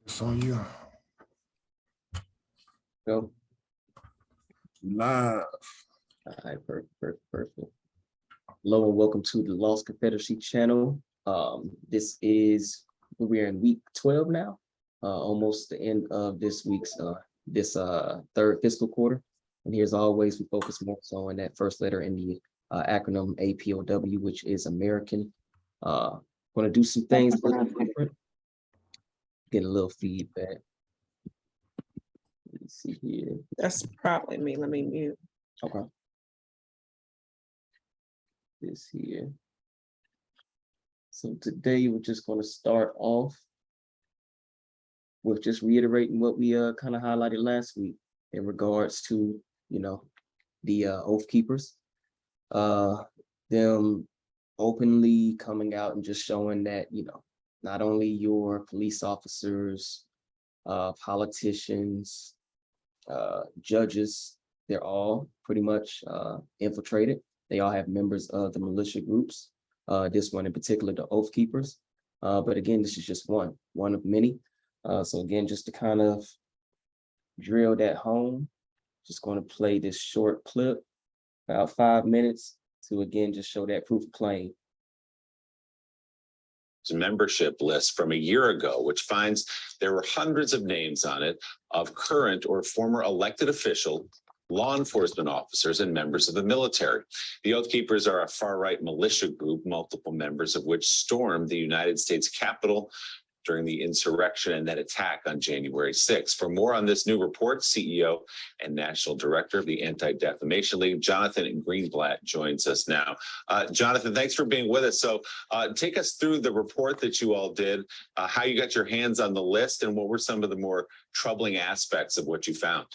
It's on you. Go. Live. All right, perfect. Hello and welcome to the Lost Confederacy channel. This is, we're in week 12 now, almost the end of this week's third fiscal quarter. And here's always, we focus more so on that first letter in the acronym APOW, which is American. Going to do some things a little different. Get a little feedback. Let's see here. That's probably me. Let me mute. Okay. This here. So today we're just going to start off with just reiterating what we kind of highlighted last week in regards to, you know, the Oath Keepers, them openly coming out and just showing that, you know, not only your police officers, politicians, judges, they're all pretty much infiltrated. They all have members of the militia groups, this one in particular, the Oath Keepers. But again, this is just one of many. So again, just to kind of drill that home, just going to play this short clip, about 5 minutes, to again, just show that proof of claim. Membership list from a year ago, which finds there were hundreds of names on it of current or former elected official, law enforcement officers, and members of the military. The Oath Keepers are a far-right militia group, multiple members of which stormed the United States Capitol during the insurrection and that attack on January 6th. For more on this new report, CEO and National Director of the Anti-Defamation League, Jonathan Greenblatt, joins us now. Jonathan, thanks for being with us. So take us through the report that you all did, how you got your hands on the list, and what were some of the more troubling aspects of what you found?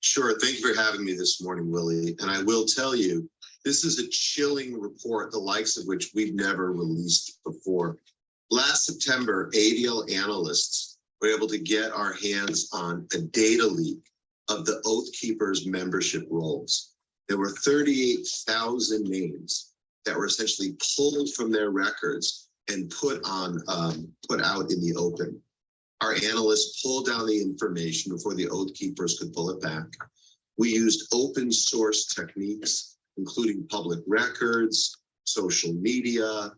Sure. Thank you for having me this morning, Willie. And I will tell you, this is a chilling report, the likes of which we've never released before. Last September, ADL analysts were able to get our hands on a data leak of the Oath Keepers membership rolls. There were 38,000 names that were essentially pulled from their records and put out in the open. Our analysts pulled down the information before the Oath Keepers could pull it back. We used open source techniques, including public records, social media,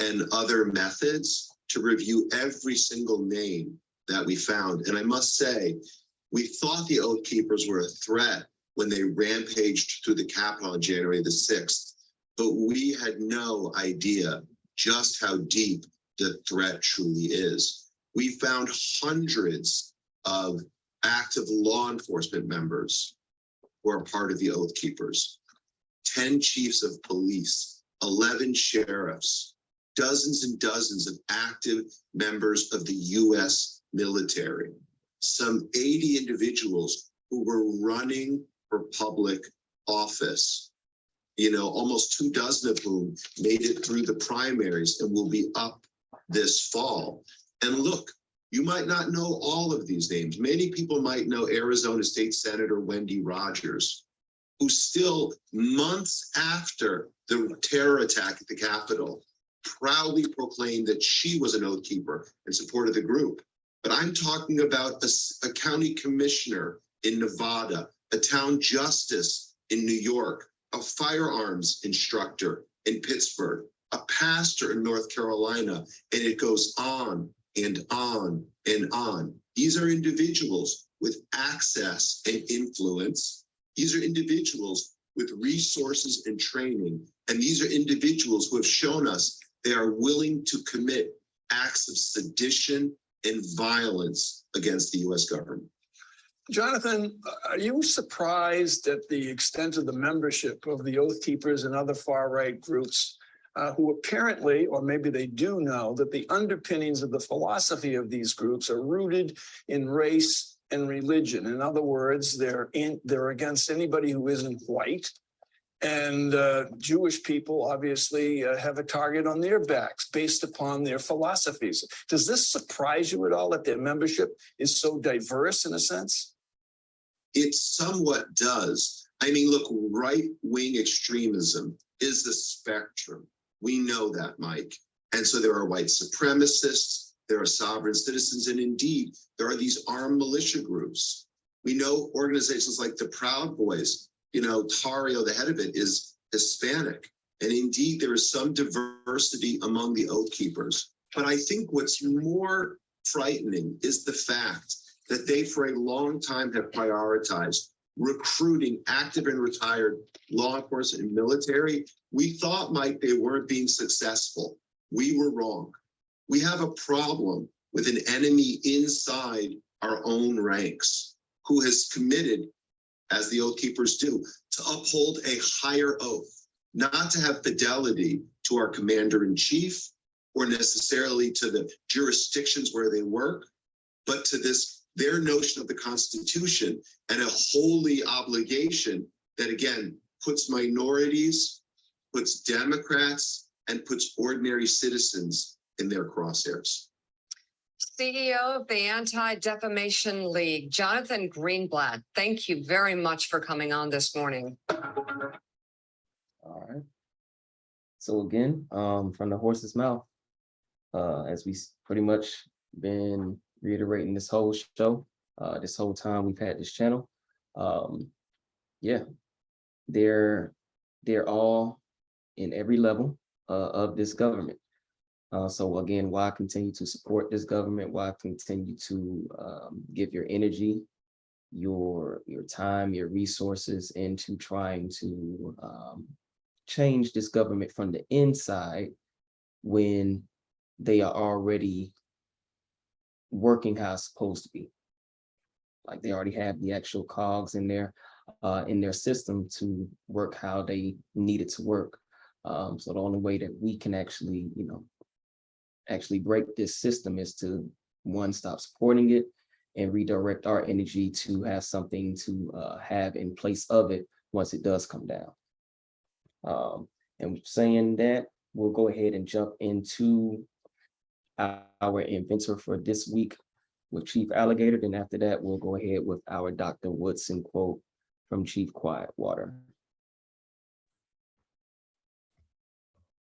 and other methods to review every single name that we found. And I must say, we thought the Oath Keepers were a threat when they rampaged through the Capitol on January the 6th, but we had no idea just how deep the threat truly is. We found hundreds of active law enforcement members who are part of the Oath Keepers, 10 chiefs of police, 11 sheriffs, dozens and dozens of active members of the U.S. military, some 80 individuals who were running for public office, you know, almost 24 of whom made it through the primaries and will be up this fall. And look, you might not know all of these names. Many people might know Arizona State Senator Wendy Rogers, who still months after the terror attack at the Capitol proudly proclaimed that she was an Oath Keeper and supported the group. But I'm talking about a county commissioner in Nevada, a town justice in New York, a firearms instructor in Pittsburgh, a pastor in North Carolina, and it goes on and on and on. These are individuals with access and influence. These are individuals with resources and training. And these are individuals who have shown us they are willing to commit acts of sedition and violence against the U.S. government. Jonathan, are you surprised at the extent of the membership of the Oath Keepers and other far-right groups who apparently, or maybe they do know, that the underpinnings of the philosophy of these groups are rooted in race and religion? In other words, they're against anybody who isn't white. And Jewish people obviously have a target on their backs based upon their philosophies. Does this surprise you at all that their membership is so diverse in a sense? It somewhat does. I mean, look, right-wing extremism is the spectrum. We know that, Mike. And so there are white supremacists, there are sovereign citizens, and indeed, there are these armed militia groups. We know organizations like the Proud Boys, Tario, the head of it, is Hispanic. And indeed, there is some diversity among the Oath Keepers. But I think what's more frightening is the fact that they, for a long time, have prioritized recruiting active and retired law enforcement and military. We thought, Mike, they weren't being successful. We were wrong. We have a problem with an enemy inside our own ranks who has committed, as the Oath Keepers do, to uphold a higher oath, not to have fidelity to our commander-in-chief or necessarily to the jurisdictions where they work, but to their notion of the Constitution and a holy obligation that, again, puts minorities, puts Democrats, and puts ordinary citizens in their crosshairs. CEO of the Anti-Defamation League, Jonathan Greenblatt, thank you very much for coming on this morning. All right. So again, from the horse's mouth, as we pretty much been reiterating this whole show, this whole time we've had this channel, yeah, they're all in every level of this government. So again, why continue to support this government? Why continue to give your energy, your time, your resources into trying to change this government from the inside when they are already working how it's supposed to be? Like, they already have the actual cogs in their system to work how they need it to work. So the only way that we can actually, actually break this system is to, one, stop supporting it and redirect our energy to have something to have in place of it once it does come down. And saying that, we'll go ahead and jump into our inventor for this week with Chief Alligator. Then after that, we'll go ahead with our Dr. Woodson quote from Chief Quietwater.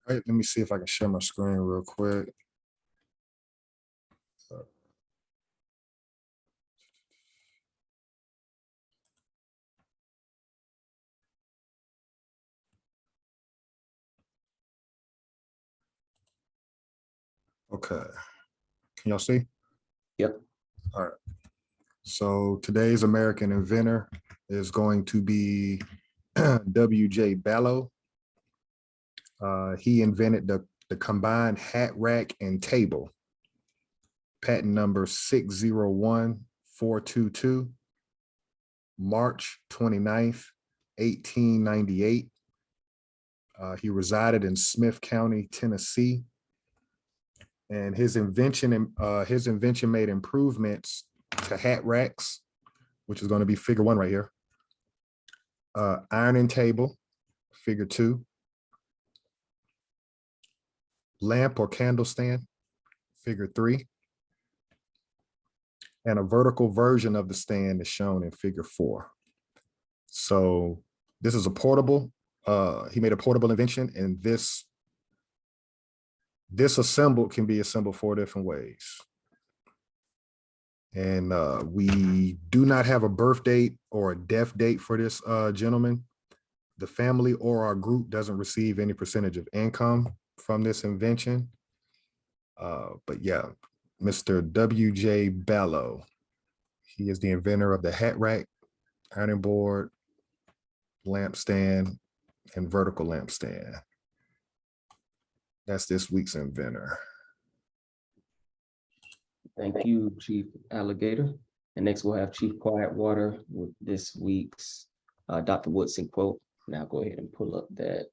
All right, let me see if I can share my screen real quick. Okay, can y'all see? Yep. All right. So today's American inventor is going to be W.J. Ballow. He invented the combined hat rack and table. Patent number 601422, March 29th, 1898. He resided in Smith County, Tennessee. And his invention made improvements to hat racks, which is going to be figure 1 right here. Ironing table, figure 2. Lamp or candle stand, figure 3. And a vertical version of the stand is shown in figure 4. So this is a portable, he made a portable invention, and this assembled can be assembled 4 different ways. And we do not have a birth date or a death date for this gentleman. The family or our group doesn't receive any percentage of income from this invention. But yeah, Mr. W.J. Ballow. He is the inventor of the hat rack, ironing board, lamp stand, and vertical lamp stand. That's this week's inventor. Thank you, Chief Alligator. And next we'll have Chief Quietwater with this week's Dr. Woodson quote. Now go ahead and pull up that.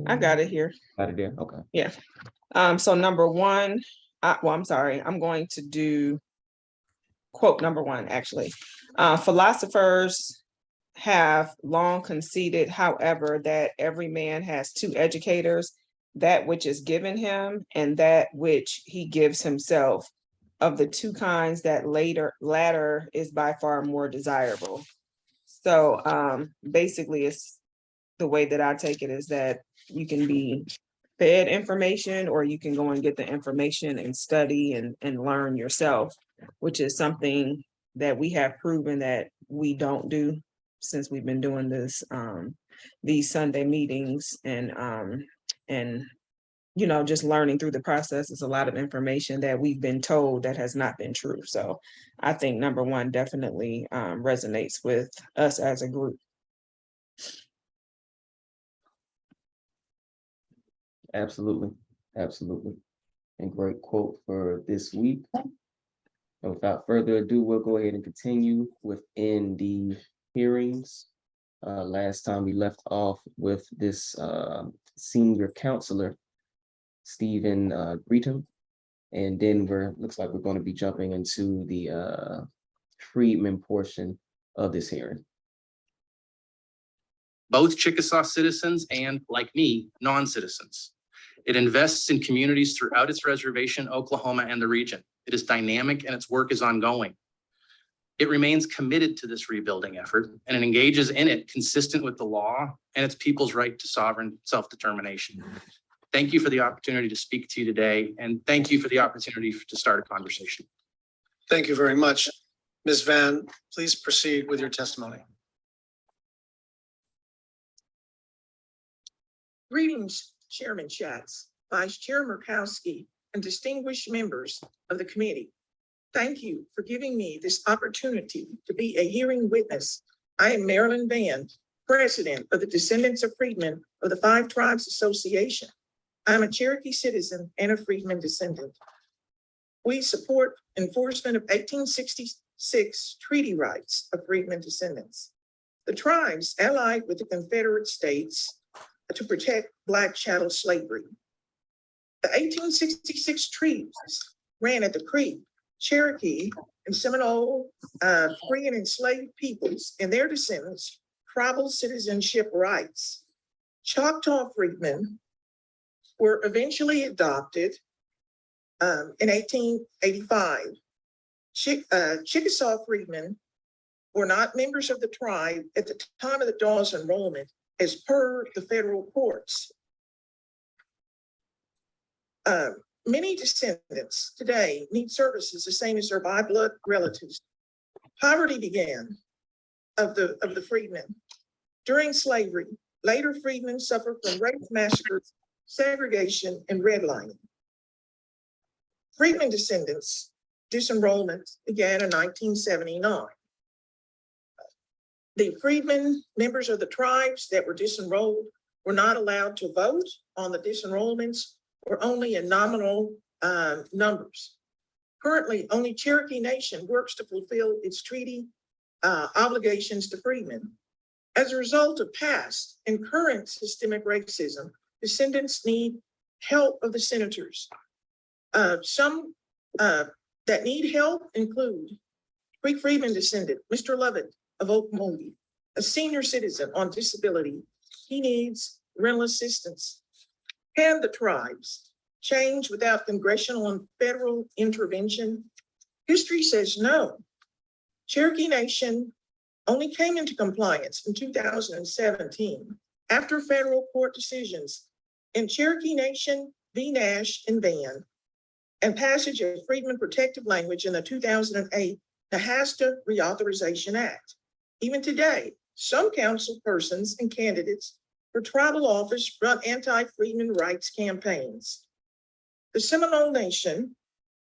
I got it here. Got it there, okay. Yeah. So number 1, I'm sorry, I'm going to do quote number 1, actually. Philosophers have long conceded, however, that every man has 2 educators, that which is given him and that which he gives himself. Of the 2 kinds, that latter is by far more desirable. So basically, it's the way that I take it is that you can be fed information, or you can go and get the information and study and learn yourself, which is something that we have proven that we don't do since we've been doing this, these Sunday meetings and you know, just learning through the process is a lot of information that we've been told that has not been true. So I think number one definitely resonates with us as a group. Absolutely, absolutely. And great quote for this week. And without further ado, we'll go ahead and continue within the hearings. Last time we left off with this senior counselor, Stephen Breetham. And then looks like we're going to be jumping into the freedmen portion of this hearing. Both Chickasaw citizens and, like me, non-citizens. It invests in communities throughout its reservation, Oklahoma, and the region. It is dynamic and its work is ongoing. It remains committed to this rebuilding effort, and it engages in it consistent with the law and its people's right to sovereign self-determination. Thank you for the opportunity to speak to you today, and thank you for the opportunity to start a conversation. Thank you very much. Ms. Van, please proceed with your testimony. Greetings, Chairman Schatz, Vice Chair Murkowski, and distinguished members of the committee. Thank you for giving me this opportunity to be a hearing witness. I am Marilyn Van, President of the Descendants of Freedmen of the Five Tribes Association. I'm a Cherokee citizen and a Freedman descendant. We support enforcement of 1866 treaty rights of Freedmen descendants. The tribes allied with the Confederate States to protect Black chattel slavery. The 1866 treaties ran at the Creek, Cherokee, and Seminole free and enslaved peoples and their descendants tribal citizenship rights. Choctaw freedmen were eventually adopted in 1885. Chickasaw freedmen were not members of the tribe at the time of the Dawes enrollment as per the federal courts. Many descendants today need services the same as their by blood relatives. Poverty began of the freedmen during slavery. Later freedmen suffered from rape massacres, segregation, and redlining. Freedmen descendants disenrollment began in 1979. The freedmen, members of the tribes that were disenrolled, were not allowed to vote on the disenrollments or only in nominal numbers. Currently, only Cherokee Nation works to fulfill its treaty obligations to freedmen. As a result of past and current systemic racism, descendants need help of the senators. Some that need help include Creek Freedman descendant, Mr. Lovett of Okmulgee, a senior citizen on disability. He needs rental assistance. Can the tribes change without congressional and federal intervention? History says no. Cherokee Nation only came into compliance in 2017 after federal court decisions in Cherokee Nation v. Nash and Van and passage of Freedmen Protective Language in the 2008 Naacp Reauthorization Act. Even today, some council persons and candidates for tribal office run anti-freedmen rights campaigns. The Seminole Nation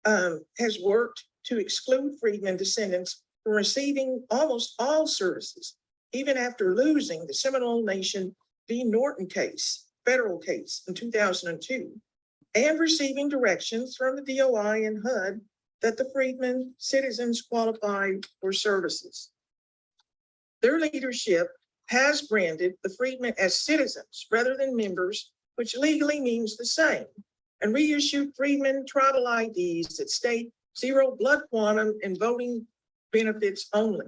has worked to exclude freedmen descendants from receiving almost all services, even after losing the Seminole Nation v. Norton case, federal case in 2002, and receiving directions from the DOI and HUD that the freedmen citizens qualify for services. Their leadership has branded the freedmen as citizens rather than members, which legally means the same, and reissued freedmen tribal IDs that state 0 blood quantum and voting benefits only.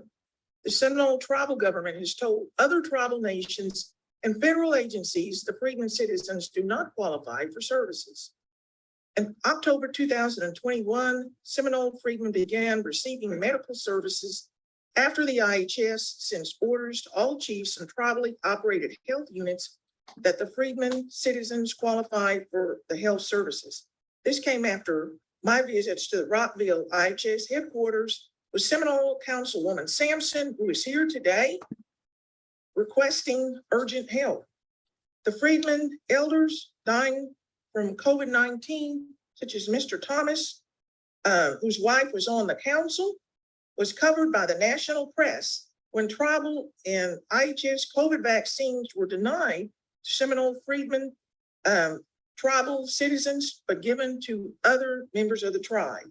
The Seminole tribal government has told other tribal nations and federal agencies the freedmen citizens do not qualify for services. In October 2021, Seminole freedmen began receiving medical services after the IHS sends orders to all chiefs and tribally operated health units that the freedmen citizens qualified for the health services. This came after my visits to the Rockville IHS headquarters with Seminole Councilwoman Sampson, who is here today, requesting urgent help. The freedmen elders dying from COVID-19, such as Mr. Thomas, whose wife was on the council, was covered by the national press when tribal and IHS COVID vaccines were denied to Seminole freedmen, tribal citizens, but given to other members of the tribe.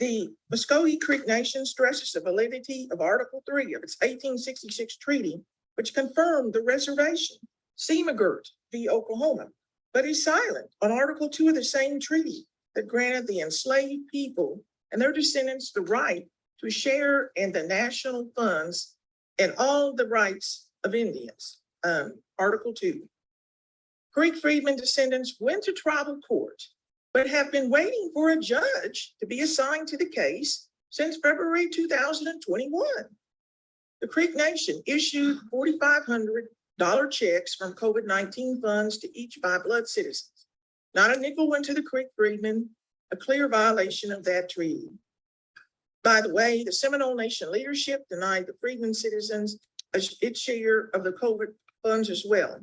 The Muscogee Creek Nation stresses the validity of Article 3 of its 1866 treaty, which confirmed the reservation, Seamagurt v. Oklahoma, but is silent on Article 2 of the same treaty that granted the enslaved people and their descendants the right to share in the national funds and all the rights of Indians. Article 2. Creek freedmen descendants went to tribal court, but have been waiting for a judge to be assigned to the case since February 2021. The Creek Nation issued $4,500 checks from COVID-19 funds to each by blood citizens. Not a nickel went to the Creek freedmen, a clear violation of that treaty. By the way, the Seminole Nation leadership denied the freedmen citizens its share of the COVID funds as well.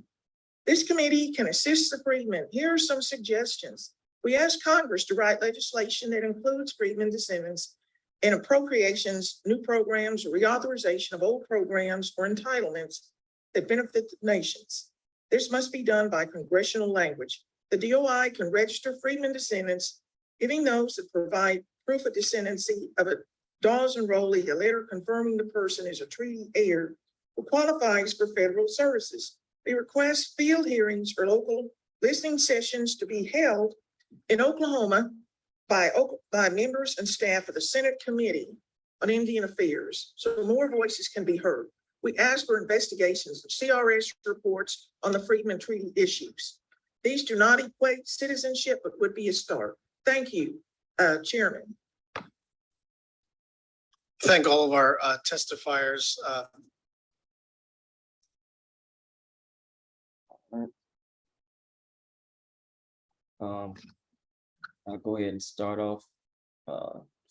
This committee can assist the freedmen. Here are some suggestions. We ask Congress to write legislation that includes freedmen descendants in appropriations, new programs, or reauthorization of old programs or entitlements that benefit the nations. This must be done by congressional language. The DOI can register freedmen descendants, giving those that provide proof of descendancy of a Dawes enrollee a letter confirming the person is a treaty heir who qualifies for federal services. We request field hearings or local listening sessions to be held in Oklahoma by members and staff of the Senate Committee on Indian Affairs, so more voices can be heard. We ask for investigations of CRS reports on the Freedmen Treaty issues. These do not equate citizenship, but would be a start. Thank you, Chairman. Thank all of our testifiers. I'll go ahead and start off.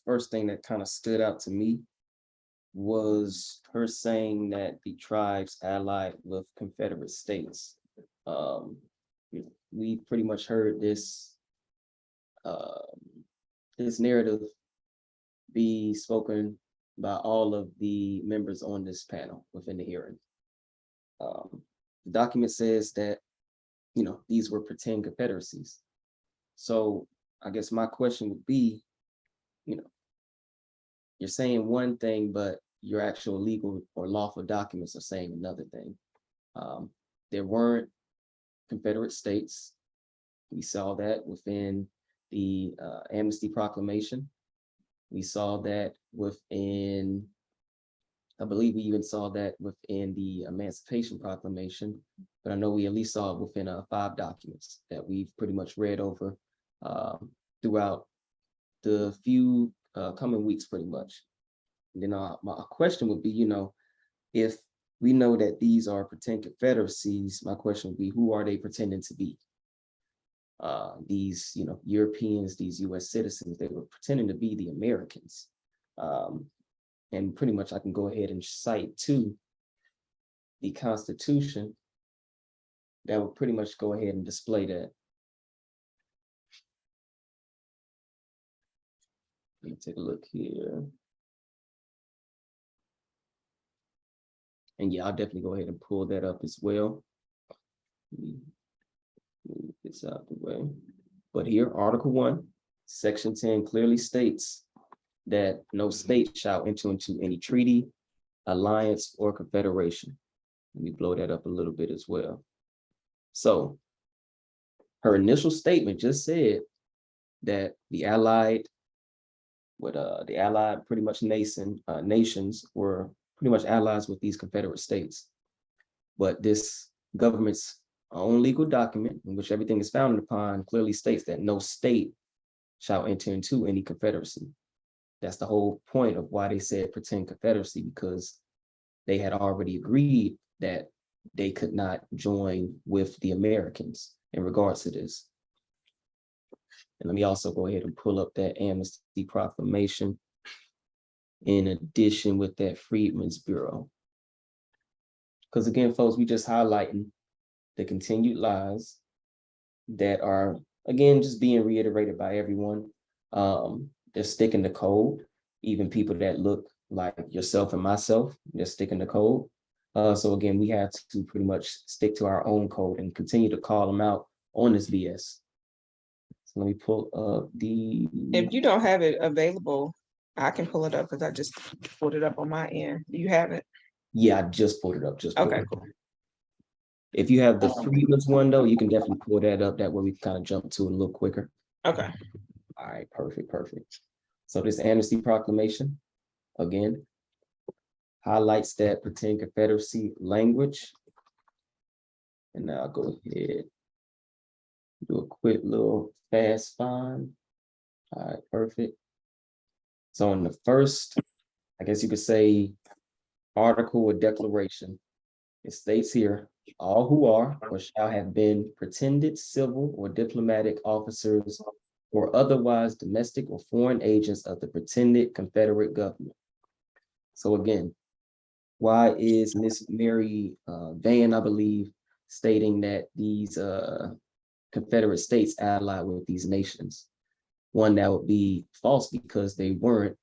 First thing that kind of stood out to me was her saying that the tribes allied with Confederate states. We pretty much heard this this narrative be spoken by all of the members on this panel within the hearing. The document says that, these were pretend confederacies. So I guess my question would be, you're saying one thing, but your actual legal or lawful documents are saying another thing. There weren't Confederate states. We saw that within the Amnesty Proclamation. We saw that within, I believe we even saw that within the Emancipation Proclamation, but I know we at least saw it within 5 documents that we've pretty much read over throughout the few coming weeks, pretty much. And then my question would be, if we know that these are pretend confederacies, my question would be, who are they pretending to be? These, Europeans, these US citizens, they were pretending to be the Americans. And pretty much I can go ahead and cite to the Constitution that would pretty much go ahead and display that. Let me take a look here. And yeah, I'll definitely go ahead and pull that up as well. Let me move this out the way. But here, Article 1, Section 10 clearly states that no state shall enter into any treaty, alliance, or confederation. Let me blow that up a little bit as well. So her initial statement just said that the Allied pretty much nations were pretty much allies with these Confederate states. But this government's own legal document, in which everything is founded upon, clearly states that no state shall enter into any confederacy. That's the whole point of why they said pretend confederacy, because they had already agreed that they could not join with the Americans in regards to this. And let me also go ahead and pull up that Amnesty Proclamation in addition with that Freedmen's Bureau. Because again, folks, we just highlighting the continued lies that are, again, just being reiterated by everyone. They're sticking to code, even people that look like yourself and myself, they're sticking to code. So again, we have to pretty much stick to our own code and continue to call them out on this BS. So let me pull up the. If you don't have it available, I can pull it up because I just pulled it up on my end. Do you have it? Yeah, I just pulled it up. Okay, cool. If you have the Freedmen's one though, you can definitely pull that up. That way we can kind of jump to it a little quicker. Okay. All right, perfect, perfect. So this Amnesty Proclamation, again, highlights that pretend Confederacy language. And now I'll go ahead, do a quick little fast find. All right, perfect. So in the first, I guess you could say, article or declaration, it states here, all who are or shall have been pretended civil or diplomatic officers or otherwise domestic or foreign agents of the pretended Confederate government. So again, why is Miss Mary Van, I believe, stating that these Confederate states allied with these nations? One, that would be false because they weren't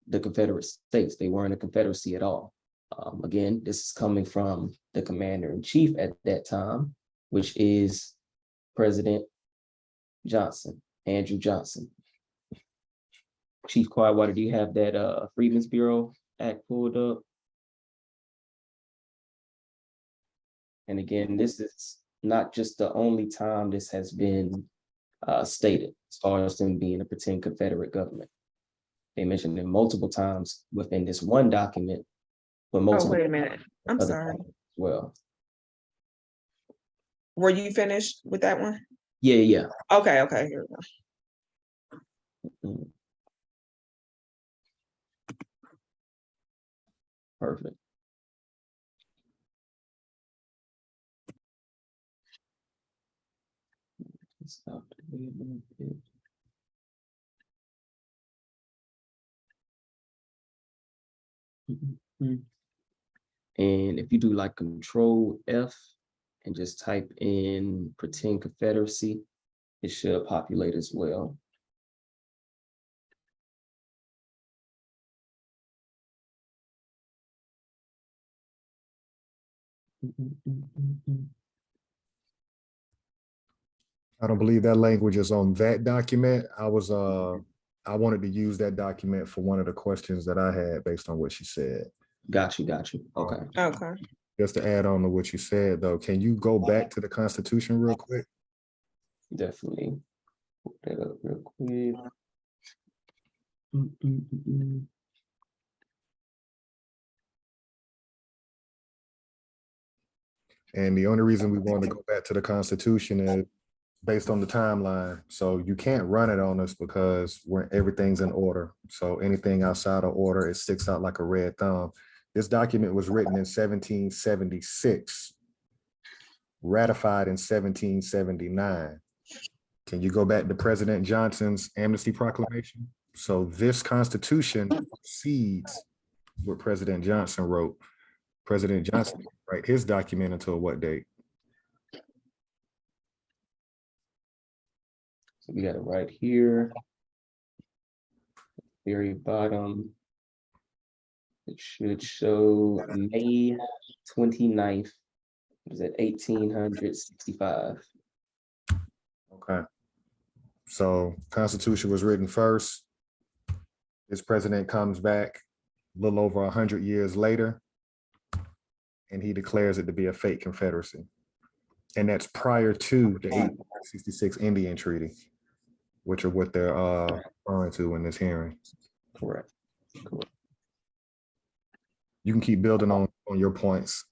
the Confederate states. They weren't a Confederacy at all. Again, this is coming from the commander-in-chief at that time, which is President Johnson, Andrew Johnson. Chief Quietwater, do you have that Freedmen's Bureau Act pulled up? And again, this is not just the only time this has been stated as far as them being a pretend Confederate government. They mentioned it multiple times within this one document, but Oh, multiple. wait a minute. I'm other sorry. documents as well. Were you finished with that one? Yeah. Okay, here we go. Mm. Perfect. Stop the way a little bit. And if you do like Control F and just type in pretend Confederacy, it should populate as well. I don't believe that language is on that document. I wanted to use that document for one of the questions that I had based on what she said. Got you. Okay. Okay. Just to add on to what you said though, can you go back to the Constitution real quick? Definitely. Put that up real quick. And the only reason we want to go back to the Constitution is based on the timeline. So you can't run it on us because everything's in order. So anything outside of order, it sticks out like a red thumb. This document was written in 1776, ratified in 1779. Can you go back to President Johnson's Amnesty Proclamation? So this Constitution precedes what President Johnson wrote. President Johnson didn't write his document until what date? So we got it right here. Very bottom. It should show May 29th. What is it, 1865? Okay. So Constitution was written first. This president comes back a little over 100 years later, and he declares it to be a fake Confederacy. And that's prior to the 1866 Indian Treaty, which are what they're referring to in this hearing. Correct. You can keep building on your points.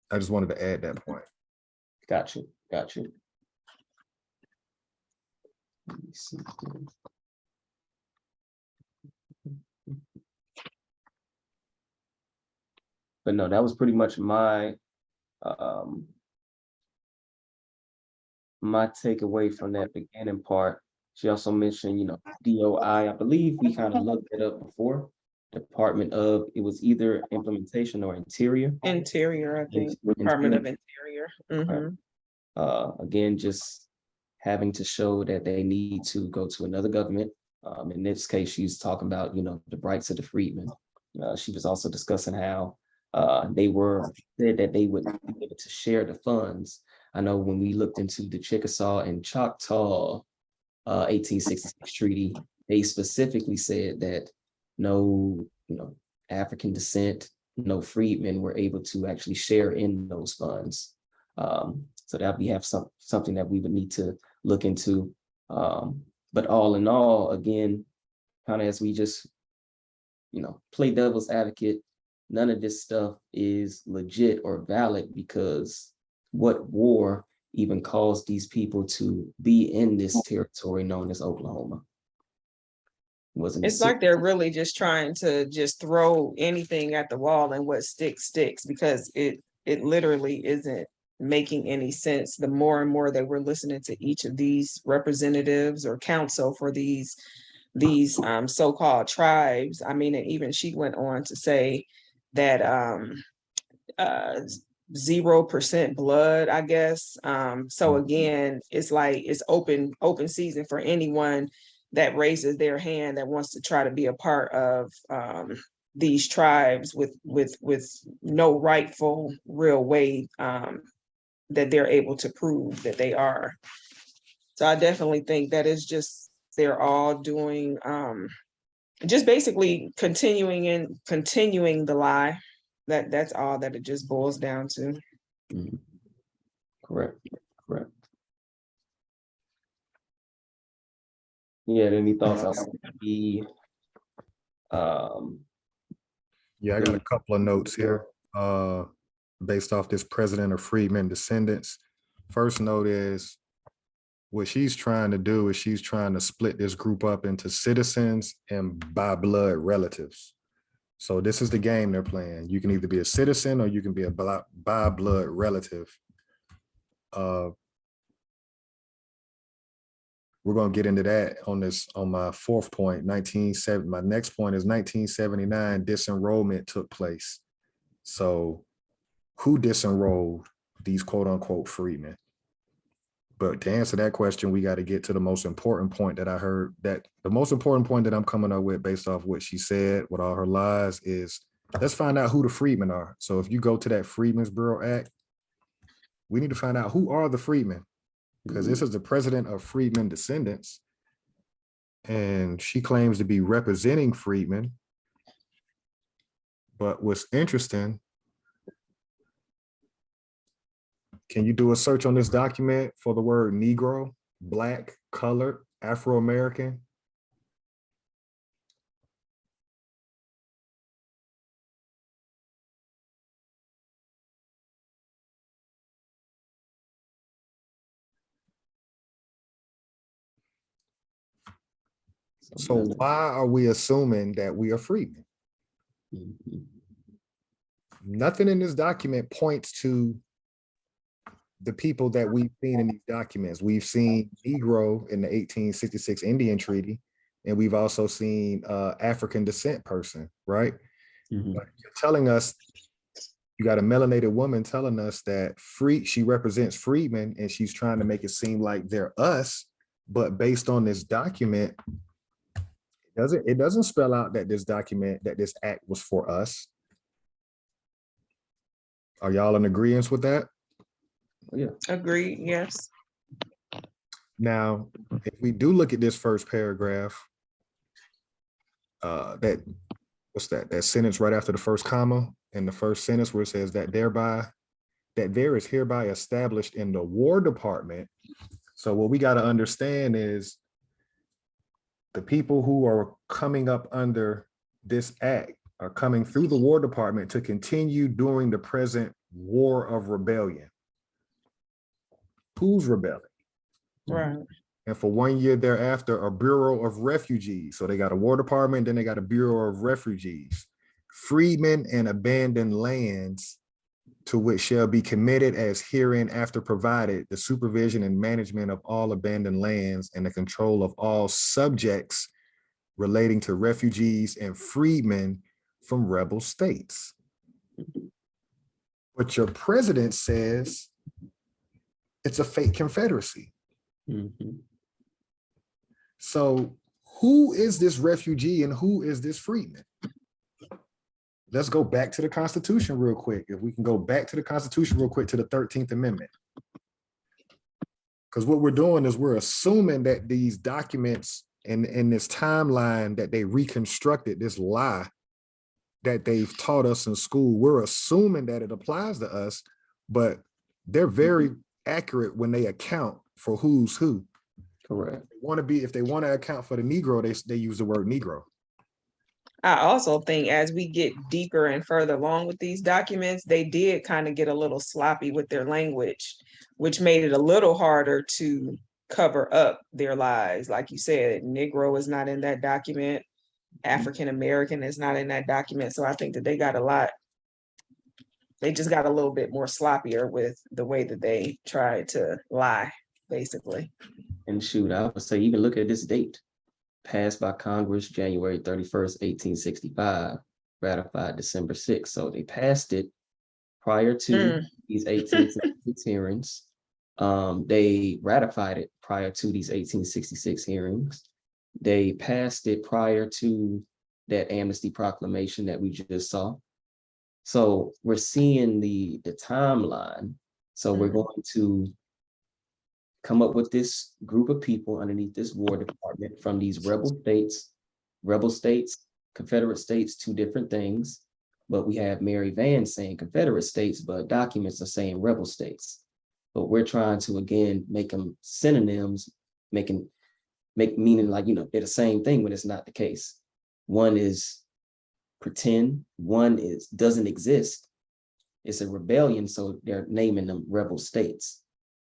I just wanted to add that point. Got you. Let me see. But no, that was pretty much my My takeaway from that beginning part, she also mentioned, DOI. I believe we kind of looked it up before. Department of, it was either implementation or interior. Interior, I think, Department of Interior. Mhm. Again, just having to show that they need to go to another government. In this case, she's talking about, the rights of the freedmen. She was also discussing how they said that they would be able to share the funds. I know when we looked into the Chickasaw and Choctaw 1866 treaty, they specifically said that no, African descent, no freedmen were able to actually share in those funds. So that we have something that we would need to look into. But all in all, again, kind of as we just, play devil's advocate, none of this stuff is legit or valid, because what war even caused these people to be in this territory known as Oklahoma? It's like they're really just trying to just throw anything at the wall, and what sticks, because it literally isn't making any sense. The more and more that we're listening to each of these representatives or counsel for these so-called tribes. I mean, and even she went on to say that 0% blood, I guess. So again, it's like it's open season for anyone that raises their hand that wants to try to be a part of these tribes with no rightful real way that they're able to prove that they are. So I definitely think that is just, they're all doing just basically continuing the lie. That's all that it just boils down to. Correct. Yeah, any thoughts on the Yeah, I got a couple of notes here, based off this president of freedmen descendants. First note is, what she's trying to do is she's trying to split this group up into citizens and by blood relatives. So this is the game they're playing. You can either be a citizen or you can be a by blood relative. We're going to get into that on my fourth point. My next point is 1979 disenrollment took place. So who disenrolled these quote unquote freedmen? But to answer that question, we got to get to the most important point that I heard. That the most important point that I'm coming up with based off what she said with all her lies is, let's find out who the freedmen are. So if you go to that Freedmen's Bureau Act, we need to find out who are the freedmen, because this is the president of freedmen descendants, and she claims to be representing freedmen. But what's interesting, can you do a search on this document for the word Negro, Black, colored, Afro-American? So why are we assuming that we are freedmen? Nothing in this document points to the people that we've seen in these documents. We've seen Negro in the 1866 Indian Treaty, and we've also seen African descent person, right? But you're telling us, you got a melanated woman telling us that she represents freedmen, and she's trying to make it seem like they're us, but based on this document, it doesn't spell out that this act was for us. Are y'all in agreement with that? Yeah. Agreed, yes. Now, if we do look at this first paragraph, that sentence right after the first comma in the first sentence where it says that there is hereby established in the War Department. So what we got to understand is the people who are coming up under this act are coming through the War Department to continue during the present war of rebellion. Who's rebelling? Right. And for 1 year thereafter, a Bureau of Refugees. So they got a War Department, then they got a Bureau of Refugees. Freedmen and abandoned lands to which shall be committed as hereinafter provided, the supervision and management of all abandoned lands and the control of all subjects relating to refugees and freedmen from rebel states. But your president says it's a fake Confederacy. Mhm. So who is this refugee and who is this freedman? Let's go back to the Constitution real quick. If we can go back to the Constitution real quick to the 13th Amendment. Because what we're doing is we're assuming that these documents and in this timeline that they reconstructed, this lie that they've taught us in school, we're assuming that it applies to us, but they're very accurate when they account for who's who. Correct. If they want to account for the Negro, they use the word Negro. I also think as we get deeper and further along with these documents, they did kind of get a little sloppy with their language, which made it a little harder to cover up their lies. Like you said, Negro is not in that document. African American is not in that document. So I think that they just got a little bit more sloppier with the way that they tried to lie, basically. And shoot, I would say even look at this date. Passed by Congress, January 31st, 1865, ratified December 6th. So they passed it prior to these 1866 hearings. They ratified it prior to these 1866 hearings. They passed it prior to that amnesty proclamation that we just saw. So we're seeing the timeline. So we're going to come up with this group of people underneath this War Department from these rebel states, Confederate states, two different things. But we have Mary Van saying Confederate states, but documents are saying rebel states. But we're trying to, again, make them synonyms, make meaning like, they're the same thing when it's not the case. One is pretend, one doesn't exist. It's a rebellion, so they're naming them rebel states.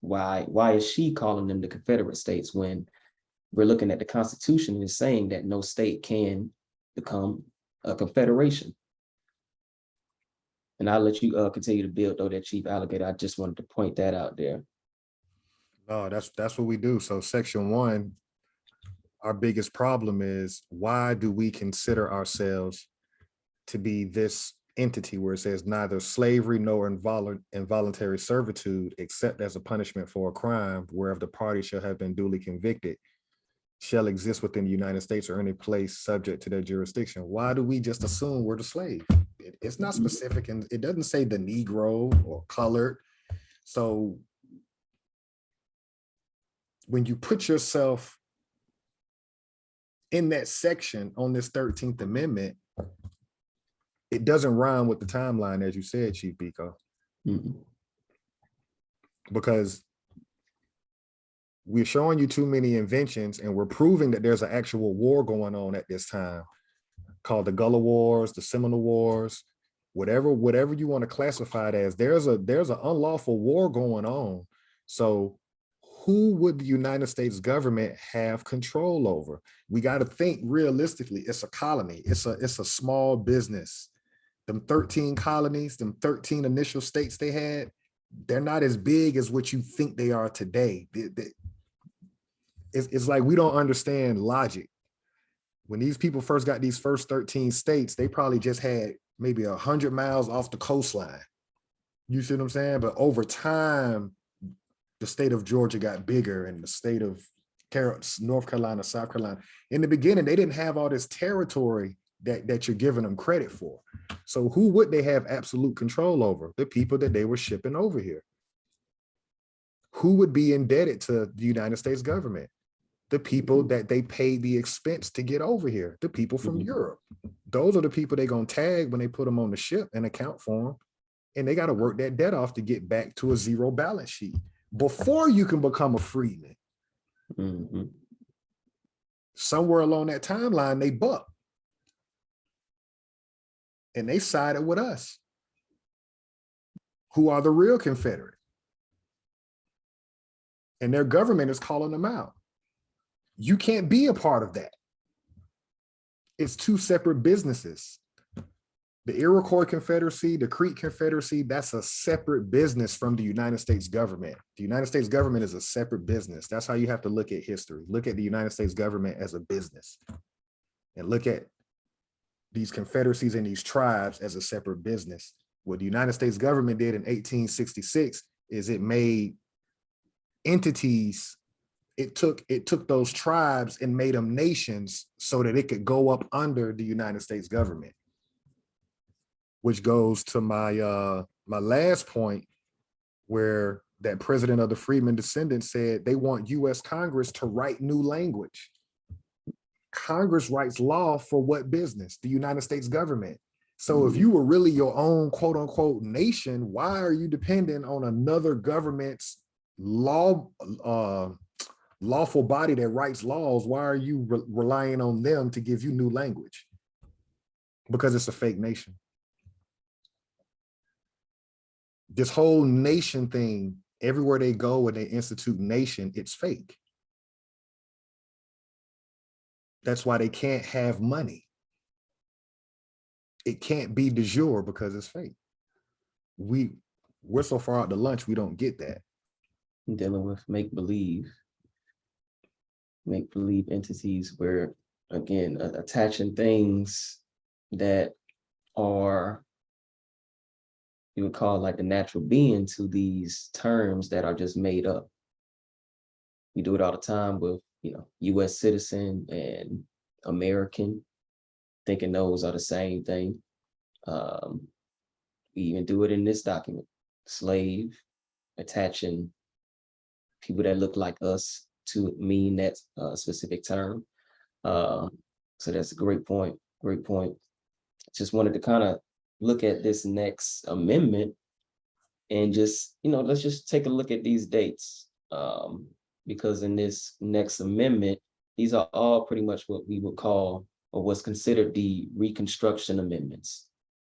Why is she calling them the Confederate states when we're looking at the Constitution and it's saying that no state can become a confederation? And I'll let you continue to build though that Chief Alligator. I just wanted to point that out there. No, that's what we do. So Section 1, our biggest problem is why do we consider ourselves to be this entity where it says neither slavery nor involuntary servitude, except as a punishment for a crime, wherever the party shall have been duly convicted, shall exist within the United States or any place subject to their jurisdiction. Why do we just assume we're the slave? It's not specific, and it doesn't say the Negro or colored. So when you put yourself in that section on this 13th Amendment, it doesn't rhyme with the timeline, as you said, Chief Biko. Because we're showing you too many inventions and we're proving that there's an actual war going on at this time called the Gullah Wars, the Seminole Wars, whatever you want to classify it as. There's an unlawful war going on. So who would the United States government have control over? We got to think realistically. It's a colony. It's a small business. Them 13 colonies, them 13 initial states they had, they're not as big as what you think they are today. It's like we don't understand logic. When these people first got these first 13 states, they probably just had maybe 100 miles off the coastline. You see what I'm saying? But over time, the state of Georgia got bigger and the state of North Carolina, South Carolina. In the beginning, they didn't have all this territory that you're giving them credit for. So who would they have absolute control over? The people that they were shipping over here. Who would be indebted to the United States government? The people that they paid the expense to get over here, the people from Europe. Those are the people they're going to tag when they put them on the ship and account for them. And they got to work that debt off to get back to a zero balance sheet before you can become a freedman. Somewhere along that timeline, they bucked. And they sided with us, who are the real Confederate. And their government is calling them out. You can't be a part of that. It's two separate businesses. The Iroquois Confederacy, the Creek Confederacy, that's a separate business from the United States government. The United States government is a separate business. That's how you have to look at history. Look at the United States government as a business and look at these confederacies and these tribes as a separate business. What the United States government did in 1866 is it made entities. It took those tribes and made them nations so that it could go up under the United States government. Which goes to my my last point, where that president of the Freedmen descendants said they want U.S. Congress to write new language. Congress writes law for what business? The United States government. So if you were really your own quote unquote nation, why are you dependent on another government's lawful body that writes laws? Why are you relying on them to give you new language? Because it's a fake nation. This whole nation thing, everywhere they go and they institute nation, it's fake. That's why they can't have money. It can't be de jure because it's fake. We're so far out to lunch, we don't get that. Dealing with make-believe entities where, again, attaching things that are, you would call like the natural being, to these terms that are just made up. We do it all the time with, U.S. citizen and American, thinking those are the same thing. We even do it in this document, slave, attaching people that look like us to mean that specific term. So that's a great point. Just wanted to kind of look at this next amendment and just, let's just take a look at these dates. Because in this next amendment, these are all pretty much what we would call, or what's considered, the Reconstruction amendments.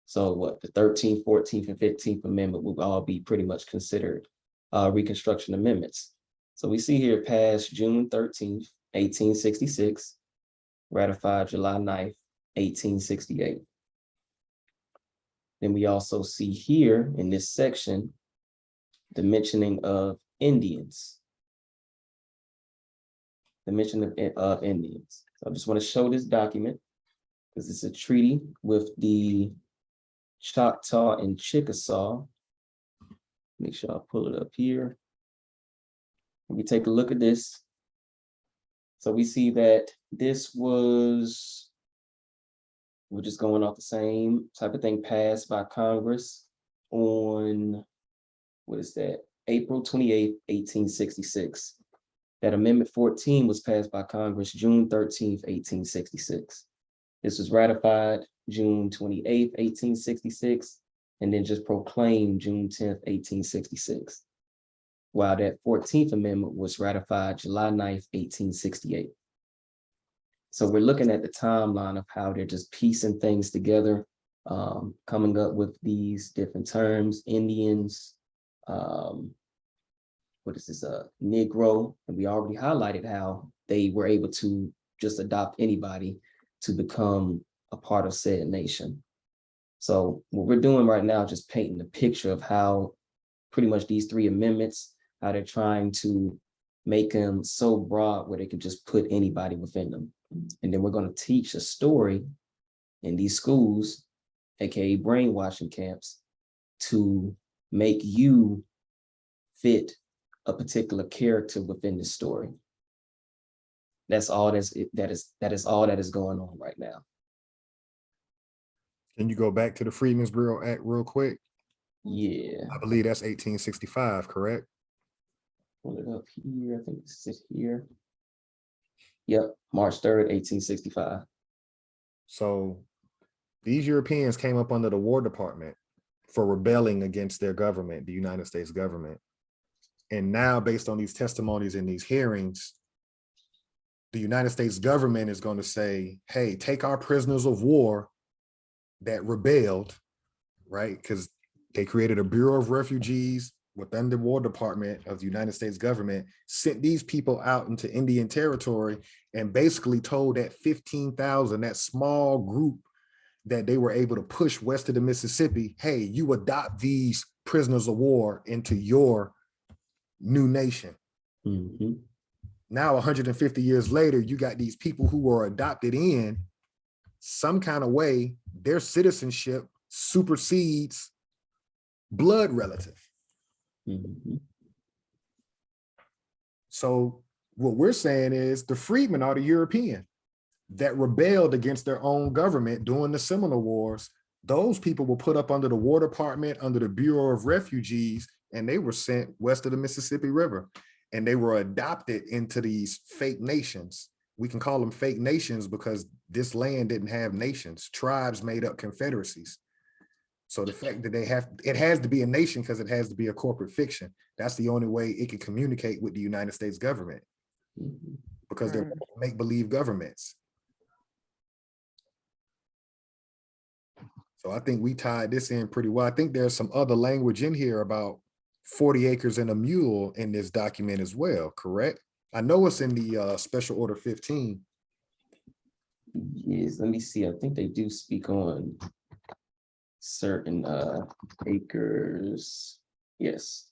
So what the 13th, 14th, and 15th Amendment will all be pretty much considered Reconstruction amendments. So we see here passed June 13th, 1866, ratified July 9th, 1868. Then we also see here in this section, the mentioning of Indians. The mention of Indians. So I just want to show this document because it's a treaty with the Choctaw and Chickasaw. Make sure I pull it up here. Let me take a look at this. So we see that this was, we're just going off the same type of thing, passed by Congress on, what is that? April 28th, 1866. That Amendment 14 was passed by Congress June 13th, 1866. This was ratified June 28th, 1866, and then just proclaimed June 10th, 1866. While that 14th Amendment was ratified July 9th, 1868. So we're looking at the timeline of how they're just piecing things together, coming up with these different terms, Indians, what is this, Negro, and we already highlighted how they were able to just adopt anybody to become a part of said nation. So what we're doing right now is just painting a picture of how pretty much these three amendments, how they're trying to make them so broad where they can just put anybody within them. And then we're going to teach a story in these schools, aka brainwashing camps, to make you fit a particular character within the story. That's all that is all that is going on right now. Can you go back to the Freedmen's Bureau Act real quick? Yeah. I believe that's 1865, correct? Pull it up here. I think this is here. Yep, March 3rd, 1865. So these Europeans came up under the War Department for rebelling against their government, the United States government. And now, based on these testimonies and these hearings, the United States government is going to say, hey, take our prisoners of war that rebelled, right? Because they created a Bureau of Refugees within the War Department of the United States government, sent these people out into Indian territory and basically told that 15,000, that small group that they were able to push west of the Mississippi, hey, you adopt these prisoners of war into your new nation. Mhm. Now, 150 years later, you got these people who were adopted in some kind of way, their citizenship supersedes blood relative. Mhm. So what we're saying is the freedmen are the European that rebelled against their own government during the Seminole Wars. Those people were put up under the War Department, under the Bureau of Refugees, and they were sent west of the Mississippi River. And they were adopted into these fake nations. We can call them fake nations because this land didn't have nations. Tribes made up confederacies. So the fact that it has to be a nation because it has to be a corporate fiction. That's the only way it can communicate with the United States government, Mhm. because they're make-believe governments. So I think we tied this in pretty well. I think there's some other language in here about 40 acres and a mule in this document as well, correct? I know it's in the Special Order 15. Yes, let me see. I think they do speak on certain acres. Yes.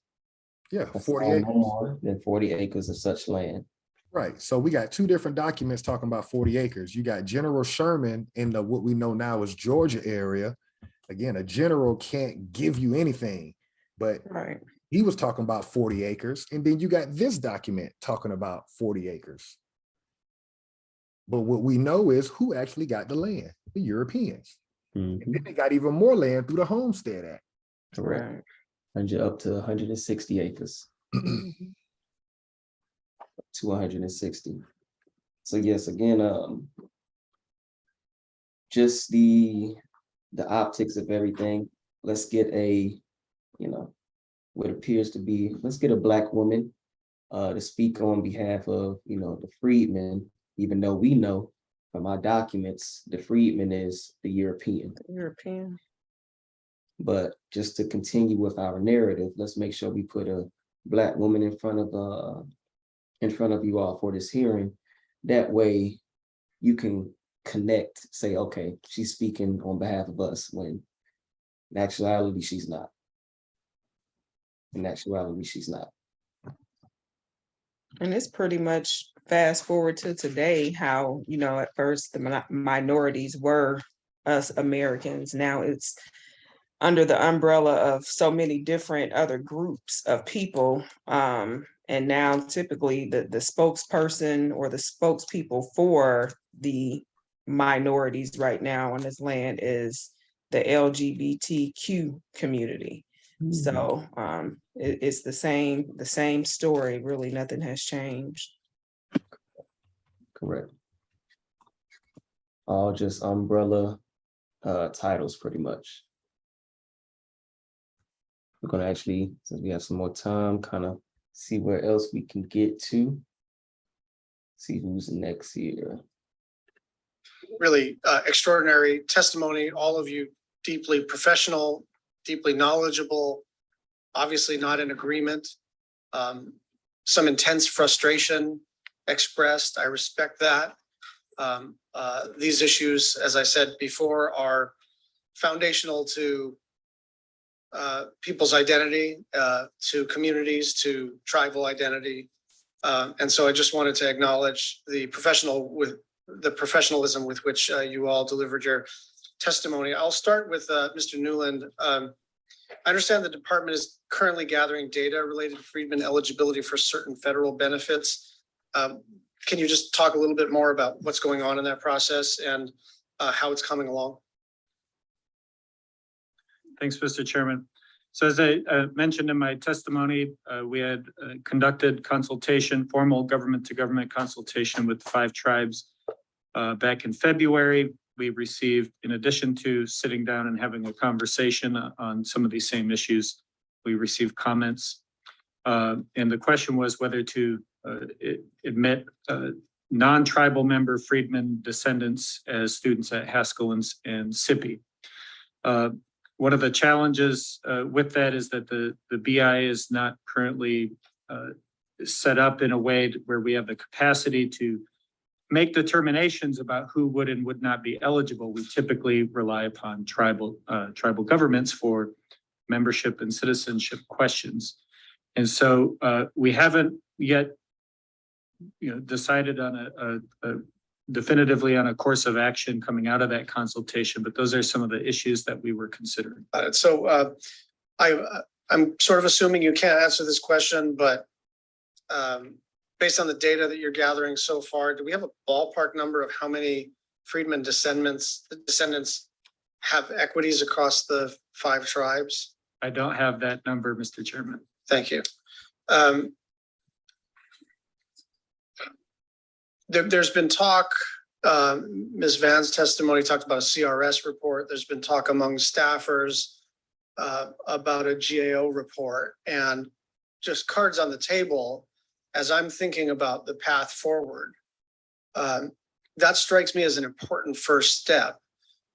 Yeah, That's 40 all acres. no more than 40 acres of such land. Right. So we got two different documents talking about 40 acres. You got General Sherman in the what we know now as Georgia area. Again, a general can't give you anything, but Right. he was talking about 40 acres. And then you got this document talking about 40 acres. But what we know is who actually got the land, the Europeans. Mhm. And then they got even more land through the Homestead Act. Correct. Right. 100 up to 160 acres Mhm. to 160. So yes, again, just the optics of everything. Let's get a, what appears to be, let's get a Black woman to speak on behalf of, the freedmen, even though we know from our documents, the freedman is the European. European. But just to continue with our narrative, let's make sure we put a Black woman in front of you all for this hearing. That way you can connect, say, okay, she's speaking on behalf of us, when in actuality, she's not. In actuality, she's not. And it's pretty much fast forward to today, how, at first the minorities were us Americans. Now it's under the umbrella of so many different other groups of people. And now typically the spokesperson or the spokespeople for the minorities right now on this land is the LGBTQ community. So it's the same story, really, nothing has changed. Correct. All just umbrella titles, pretty much. We're gonna actually, since we have some more time, kind of see where else we can get to. See who's next here. Really extraordinary testimony, all of you deeply professional, deeply knowledgeable, obviously not in agreement. Some intense frustration expressed. I respect that. These issues, as I said before, are foundational to people's identity, to communities, to tribal identity. And so I just wanted to acknowledge the professionalism with which you all delivered your testimony. I'll start with Mr. Newland. I understand the department is currently gathering data related to freedmen eligibility for certain federal benefits. Can you just talk a little bit more about what's going on in that process and how it's coming along? Thanks, Mr. Chairman. So as I mentioned in my testimony, we had conducted consultation, formal government to government consultation with 5 tribes back in February. We received, in addition to sitting down and having a conversation on some of these same issues, we received comments. And the question was whether to admit non-tribal member freedmen descendants as students at Haskell and SIPI. One of the challenges with that is that the BI is not currently set up in a way where we have the capacity to make determinations about who would and would not be eligible, we typically rely upon tribal governments for membership and citizenship questions. And so we haven't yet, decided on a definitively on a course of action coming out of that consultation, but those are some of the issues that we were considering. So I'm sort of assuming you can't answer this question, but based on the data that you're gathering so far, do we have a ballpark number of how many freedmen descendants have equities across the 5 tribes? I don't have that number, Mr. Chairman. Thank you. There's been talk, Ms. Van's testimony talked about a CRS report. There's been talk among staffers about a GAO report, and just cards on the table as I'm thinking about the path forward. That strikes me as an important first step,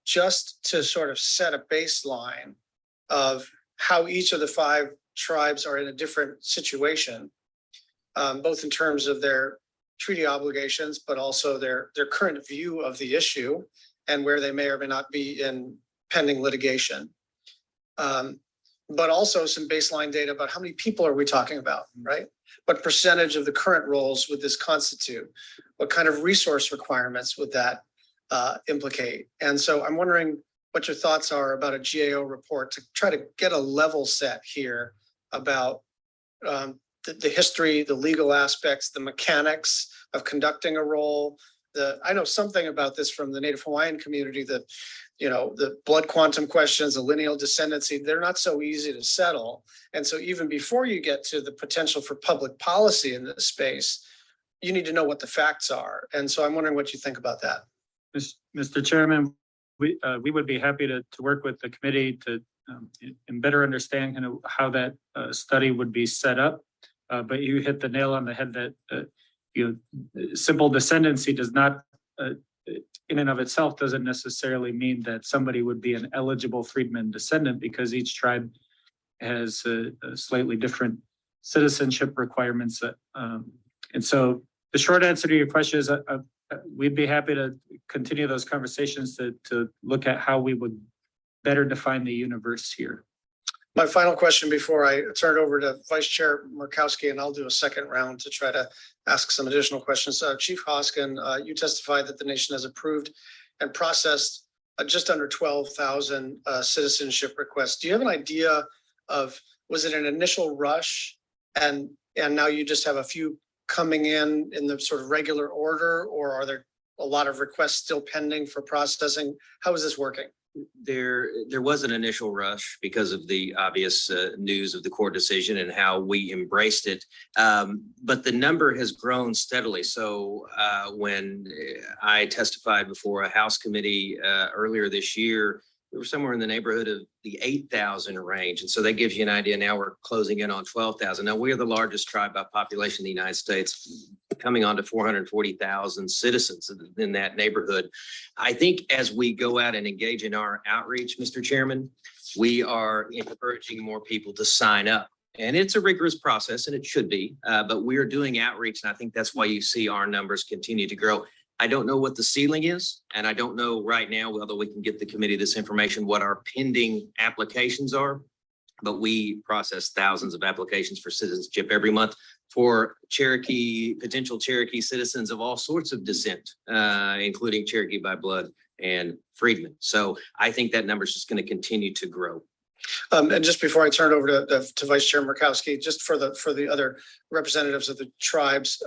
just to sort of set a baseline of how each of the 5 tribes are in a different situation, both in terms of their treaty obligations, but also their current view of the issue and where they may or may not be in pending litigation. But also some baseline data about how many people are we talking about, right? What percentage of the current roles would this constitute? What kind of resource requirements would that implicate? And so I'm wondering what your thoughts are about a GAO report to try to get a level set here about the history, the legal aspects, the mechanics of conducting a role. I know something about this from the Native Hawaiian community, the blood quantum questions, the lineal descendancy, they're not so easy to settle. And so even before you get to the potential for public policy in this space, you need to know what the facts are. And so I'm wondering what you think about that. Mr. Chairman, we would be happy to work with the committee to and better understand kind of how that study would be set up. But you hit the nail on the head that simple descendancy does not, in and of itself, doesn't necessarily mean that somebody would be an eligible freedman descendant, because each tribe has a slightly different citizenship requirements. And so the short answer to your question is we'd be happy to continue those conversations to look at how we would better define the universe here. My final question before I turn it over to Vice Chair Murkowski, and I'll do a second round to try to ask some additional questions. Chief Hoskin, you testified that the nation has approved and processed just under 12,000 citizenship requests. Do you have an idea of, was it an initial rush and now you just have a few coming in the sort of regular order, or are there a lot of requests still pending for processing? How is this working? There was an initial rush because of the obvious news of the court decision and how we embraced it. But the number has grown steadily. So when I testified before a House committee earlier this year, we were somewhere in the neighborhood of the 8,000 range. And so that gives you an idea. Now we're closing in on 12,000. Now we are the largest tribe by population in the United States, coming on to 440,000 citizens in that neighborhood. I think as we go out and engage in our outreach, Mr. Chairman, we are encouraging more people to sign up. And it's a rigorous process, and it should be, but we are doing outreach. And I think that's why you see our numbers continue to grow. I don't know what the ceiling is, and I don't know right now, although we can get the committee this information, what our pending applications are. But we process thousands of applications for citizenship every month for potential Cherokee citizens of all sorts of descent, including Cherokee by blood and freedmen. So I think that number is just going to continue to grow. And just before I turn it over to Vice Chair Murkowski, just for the other representatives of the tribes,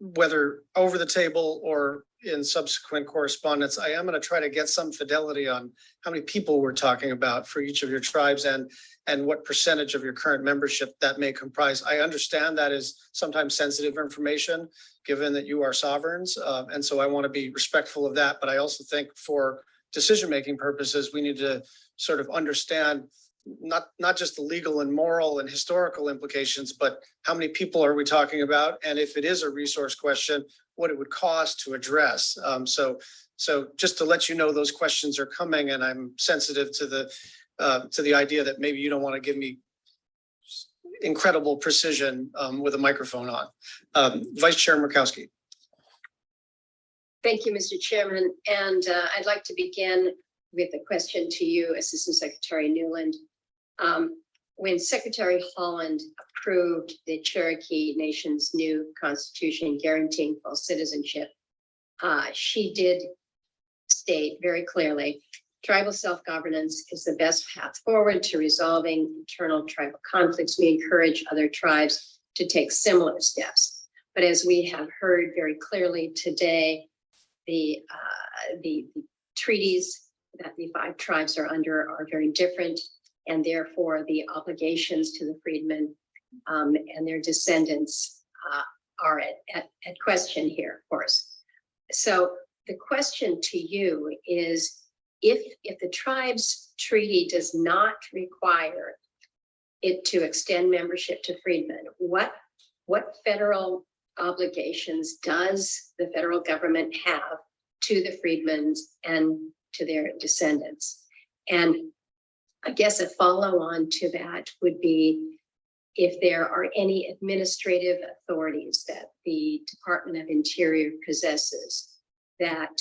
whether over the table or in subsequent correspondence, I am going to try to get some fidelity on how many people we're talking about for each of your tribes and what percentage of your current membership that may comprise. I understand that is sometimes sensitive information, given that you are sovereigns. And so I want to be respectful of that. But I also think for decision-making purposes, we need to sort of understand not just the legal and moral and historical implications, but how many people are we talking about? And if it is a resource question, what it would cost to address. So just to let you know, those questions are coming, and I'm sensitive to the idea that maybe you don't want to give me incredible precision with a microphone on. Vice Chair Murkowski. Thank you, Mr. Chairman. And I'd like to begin with a question to you, Assistant Secretary Newland. When Secretary Holland approved the Cherokee Nation's new constitution guaranteeing full citizenship, she did state very clearly, tribal self-governance is the best path forward to resolving internal tribal conflicts. We encourage other tribes to take similar steps. But as we have heard very clearly today, the treaties that the 5 tribes are under are very different, and therefore the obligations to the freedmen and their descendants are at question here, of course. So the question to you is, if the tribes treaty does not require it to extend membership to freedmen, what federal obligations does the federal government have to the freedmen and to their descendants? And I guess a follow-on to that would be if there are any administrative authorities that the Department of Interior possesses that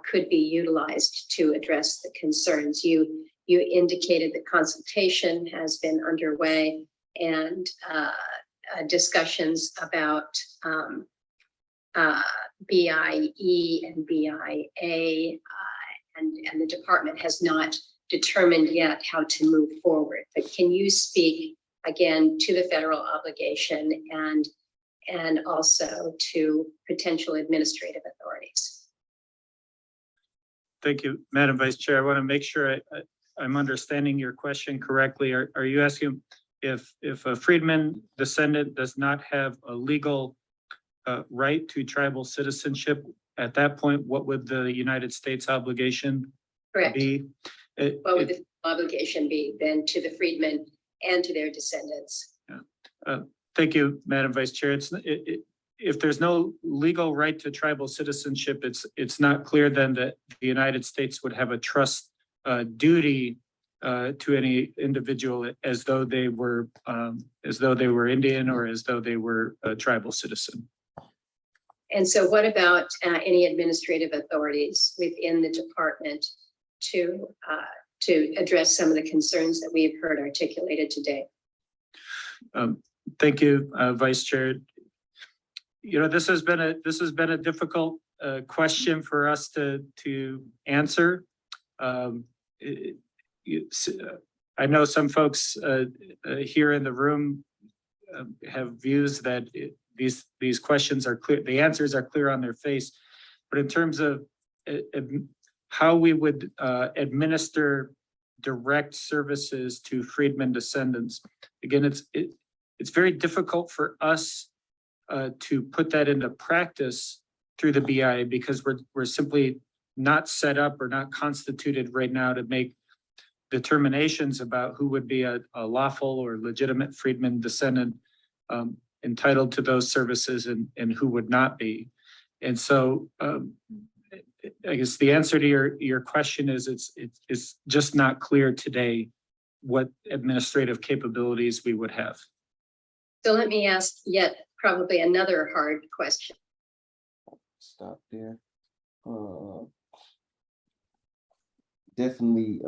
could be utilized to address the concerns. You indicated that consultation has been underway and discussions about BIE and BIA, and the department has not determined yet how to move forward. But can you speak again to the federal obligation and also to potential administrative authorities? Thank you, Madam Vice Chair. I want to make sure I'm understanding your question correctly. Are you asking if a freedman descendant does not have a legal right to tribal citizenship, at that point, what would the United States obligation Correct. be? What would the obligation be then to the freedmen and to their descendants? Thank you, Madam Vice Chair. If there's no legal right to tribal citizenship, it's not clear then that the United States would have a trust duty to any individual as though they were Indian or as though they were a tribal citizen. And so what about any administrative authorities within the department to address some of the concerns that we have heard articulated today? Thank you, Vice Chair. You know, this has been a difficult question for us to answer. I know some folks here in the room have views that these questions are clear, the answers are clear on their face, but in terms of how we would administer direct services to freedmen descendants, again, it's very difficult for us to put that into practice through the BIA because we're simply not set up or not constituted right now to make determinations about who would be a lawful or legitimate freedman descendant entitled to those services and who would not be. And so I guess the answer to your question is it's just not clear today what administrative capabilities we would have. So let me ask yet probably another hard question. Stop there. Definitely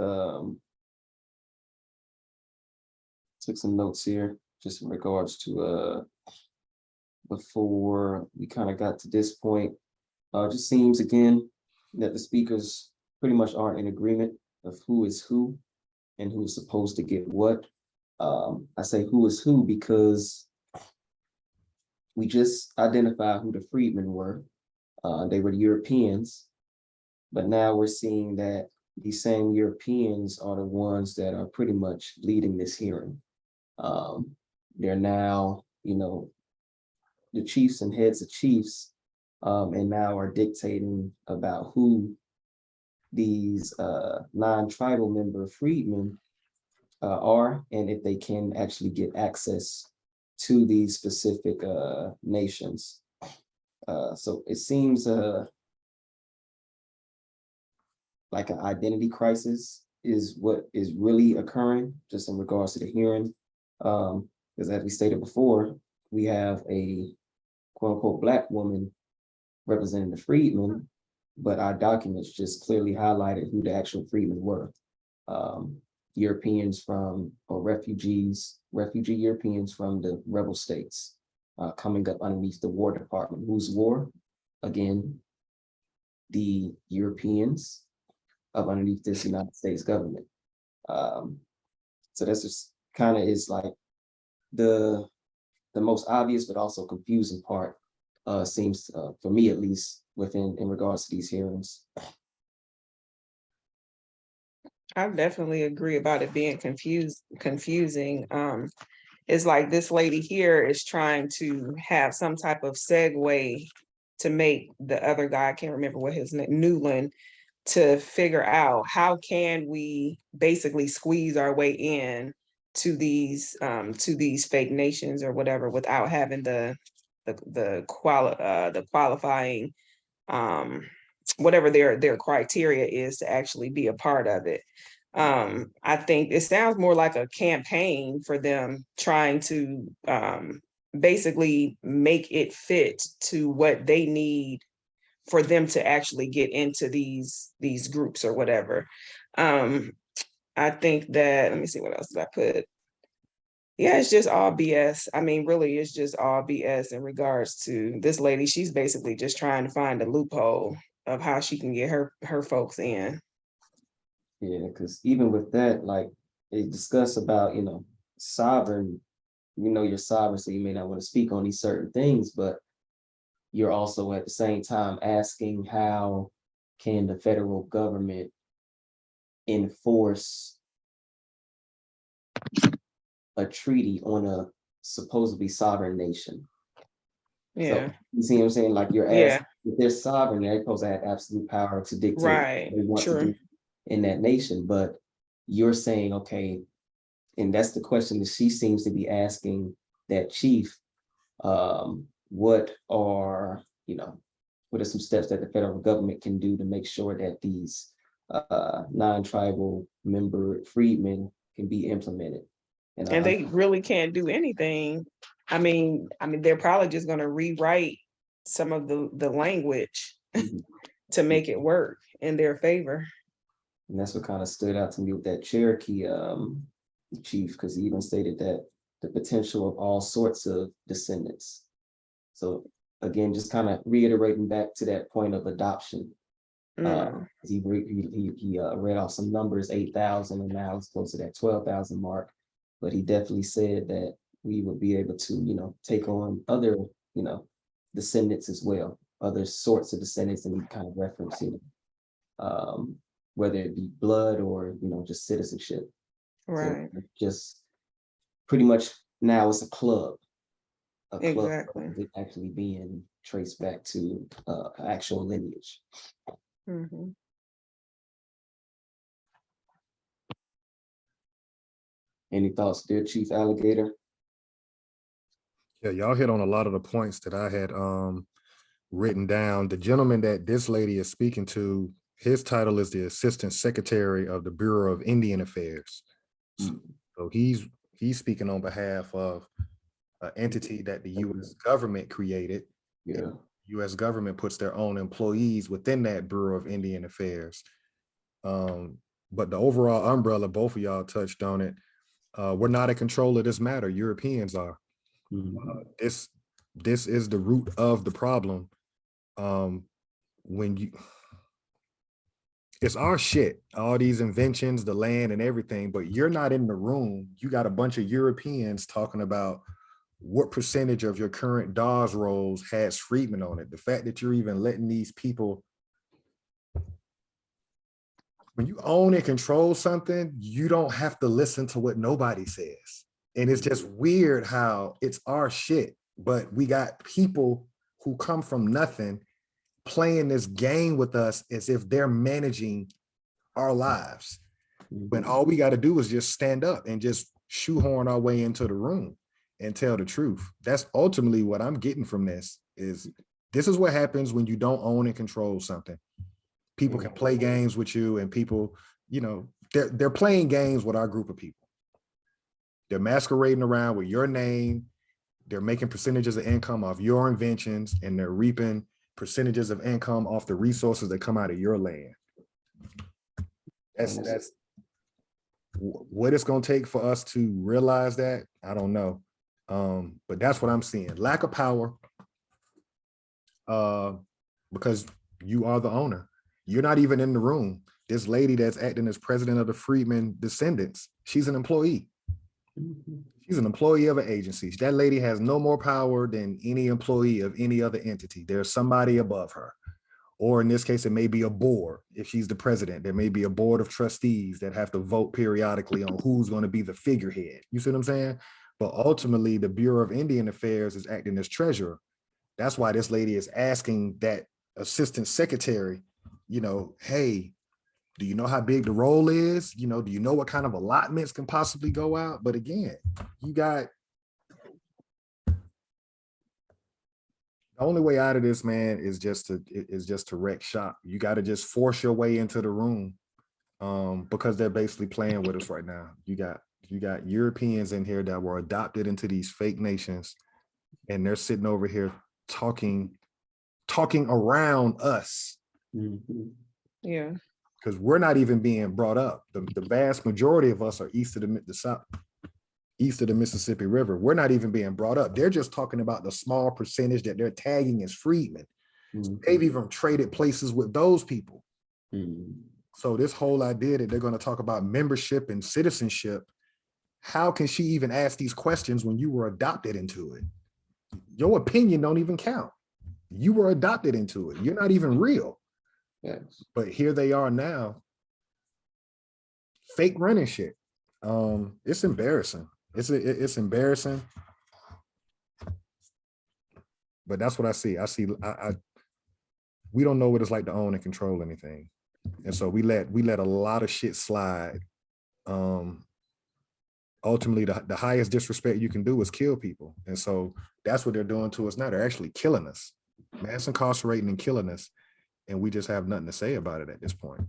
took some notes here just in regards to before we kind of got to this point. Just seems again that the speakers pretty much aren't in agreement of who is who and who's supposed to get what. I say who is who because we just identified who the freedmen were. They were the Europeans, but now we're seeing that these same Europeans are the ones that are pretty much leading this hearing. They're now, you know, the chiefs and heads of chiefs, and now are dictating about who these non-tribal member freedmen are, and if they can actually get access to these specific nations. So it seems like an identity crisis is what is really occurring just in regards to the hearing. Because as we stated before, we have a quote unquote Black woman representing the freedmen, but our documents just clearly highlighted who the actual freedmen were. Europeans from, or refugee Europeans from the rebel states, coming up underneath the War Department. Whose war? Again, the Europeans up underneath this United States government. So that's just kind of is like the most obvious, but also confusing part, seems for me at least, in regards to these hearings. I definitely agree about it being confusing. It's like this lady here is trying to have some type of segue to make the other guy, I can't remember what his name, Newland, to figure out how can we basically squeeze our way in to these fake nations or whatever without having the qualifying whatever their criteria is to actually be a part of it. I think it sounds more like a campaign for them trying to basically make it fit to what they need for them to actually get into these groups or whatever. I think that, let me see, what else did I put? Yeah, it's just all BS. I mean, really, it's just all BS in regards to this lady. She's basically just trying to find a loophole of how she can get her folks in. Yeah, because even with that, like they discuss about, sovereign, you're sovereign, so you may not want to speak on these certain things, but you're also at the same time asking how can the federal government enforce a treaty on a supposedly sovereign nation. Yeah. So you see what I'm saying? Like you're Yeah. asking, if they're sovereign, they're supposed to have absolute power to dictate Right. what they want to do in that nation. But you're saying, okay, and that's the question that she seems to be asking that chief. What are some steps that the federal government can do to make sure that these non-tribal member freedmen can be implemented? And they really can't do anything. I mean, they're probably just going to rewrite some of the language to make it work in their favor. And that's what kind of stood out to me with that Cherokee chief, because he even stated that the potential of all sorts of descendants. So again, just kind of reiterating back to that point of adoption. He read off some numbers, 8,000, and now it's close to that 12,000 mark. But he definitely said that we would be able to, take on other, descendants as well, other sorts of descendants, and he kind of referencing, whether it be blood or, just citizenship. Right. So just pretty much now it's a club. Exactly. Of it actually being traced back to actual lineage. Any thoughts there, Chief Alligator? Yeah, y'all hit on a lot of the points that I had written down. The gentleman that this lady is speaking to, his title is the Assistant Secretary of the Bureau of Indian Affairs. So he's speaking on behalf of an entity that the U.S. government created. Yeah. U.S. government puts their own employees within that Bureau of Indian Affairs. But the overall umbrella, both of y'all touched on it. We're not in control of this matter. Europeans are. This is the root of the problem. It's our shit, all these inventions, the land and everything, but you're not in the room. You got a bunch of Europeans talking about what percentage of your current DAWS rolls has freedmen on it. The fact that you're even letting these people, when you own and control something, you don't have to listen to what nobody says. And it's just weird how it's our shit, but we got people who come from nothing playing this game with us as if they're managing our lives. When all we got to do is just stand up and just shoehorn our way into the room and tell the truth. That's ultimately what I'm getting from this is what happens when you don't own and control something. People can play games with you, and people, they're playing games with our group of people. They're masquerading around with your name. They're making percentages of income off your inventions, and they're reaping percentages of income off the resources that come out of your land. That's what it's gonna take for us to realize that. I don't know. But that's what I'm seeing. Lack of power. Because you are the owner. You're not even in the room. This lady that's acting as president of the Freedmen Descendants, she's an employee. She's an employee of an agency. That lady has no more power than any employee of any other entity. There's somebody above her. Or in this case, it may be a board. If she's the president, there may be a board of trustees that have to vote periodically on who's going to be the figurehead. You see what I'm saying? But ultimately, the Bureau of Indian Affairs is acting as treasurer. That's why this lady is asking that assistant secretary, hey, do you know how big the role is? Do you know what kind of allotments can possibly go out? But again, the only way out of this, man, is just to wreck shop. You got to just force your way into the room, because they're basically playing with us right now. You got Europeans in here that were adopted into these fake nations, and they're sitting over here talking around us. Yeah. Because we're not even being brought up. The vast majority of us are east of the Mississippi River. We're not even being brought up. They're just talking about the small percentage that they're tagging as freedmen. They've even traded places with those people. So this whole idea that they're going to talk about membership and citizenship, how can she even ask these questions when you were adopted into it? Your opinion don't even count. You were adopted into it. You're not even real. Yes. But here they are now, fake running shit. It's embarrassing. It's embarrassing. But that's what I see. We don't know what it's like to own and control anything. And so we let a lot of shit slide. Ultimately, the highest disrespect you can do is kill people. And so that's what they're doing to us now. They're actually killing us, mass incarcerating and killing us. And we just have nothing to say about it at this point.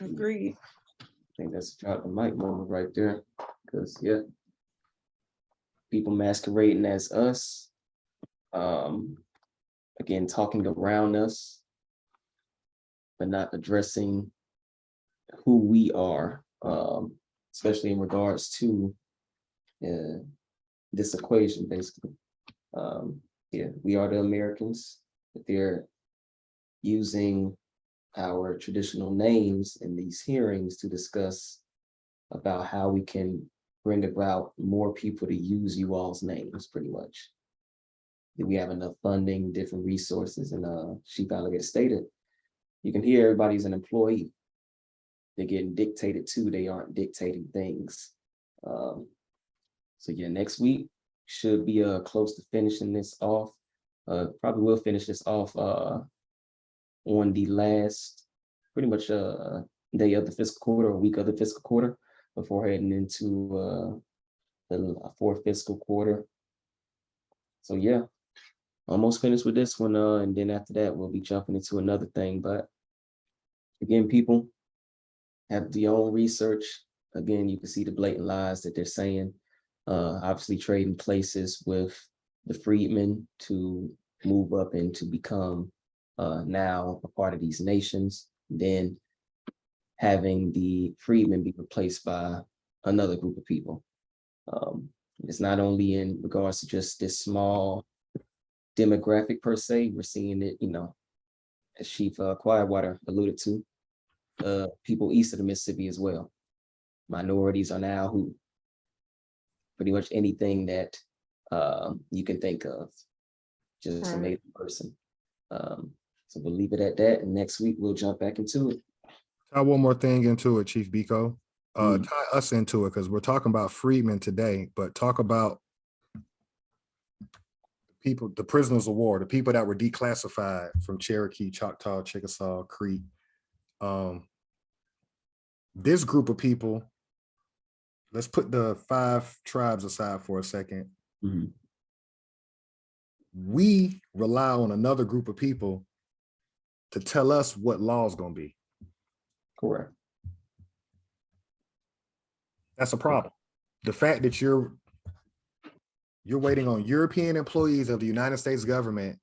Agreed. I think that's a drop the mic moment right there. Because people masquerading as us, again, talking around us, but not addressing who we are, especially in regards to this equation, basically. We are the Americans, but they're using our traditional names in these hearings to discuss about how we can bring about more people to use you all's names, pretty much. Do we have enough funding, different resources? And Chief Alligator stated, you can hear everybody's an employee. They're getting dictated to, they aren't dictating things. So yeah, next week should be close to finishing this off. Probably will finish this off on the last, pretty much day of the fiscal quarter, or week of the fiscal quarter, before heading into the fourth fiscal quarter. So yeah, almost finished with this one. And then after that, we'll be jumping into another thing. But again, people have their own research. Again, you can see the blatant lies that they're saying. Obviously trading places with the freedmen to move up and to become now a part of these nations, then having the freedmen be replaced by another group of people. It's not only in regards to just this small demographic per se, we're seeing it, as Chief Quietwater alluded to, people east of the Mississippi as well. Minorities are now who? Pretty much anything that you can think of, just a native person. So we'll leave it at that, and next week we'll jump back into it. Tie one more thing into it, Chief Biko. Tie us into it, because we're talking about freedmen today, but talk about people, the prisoners of war, the people that were declassified from Cherokee, Choctaw, Chickasaw, Creek. This group of people, let's put the 5 tribes aside for a second. We rely on another group of people to tell us what law is going to be. Correct. That's a problem. The fact that you're You're waiting on European employees of the United States government.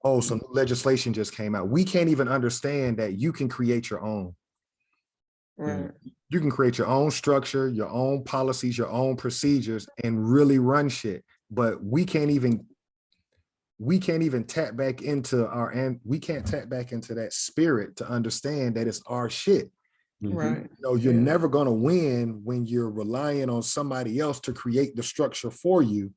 Oh, some legislation just came out. We can't even understand that you can create your own. Right. You can create your own structure, your own policies, your own procedures, and really run shit. But we can't even tap back into we can't tap back into that spirit to understand that it's our shit. Right. You know, you're Yeah. never gonna win when you're relying on somebody else to create the structure for you.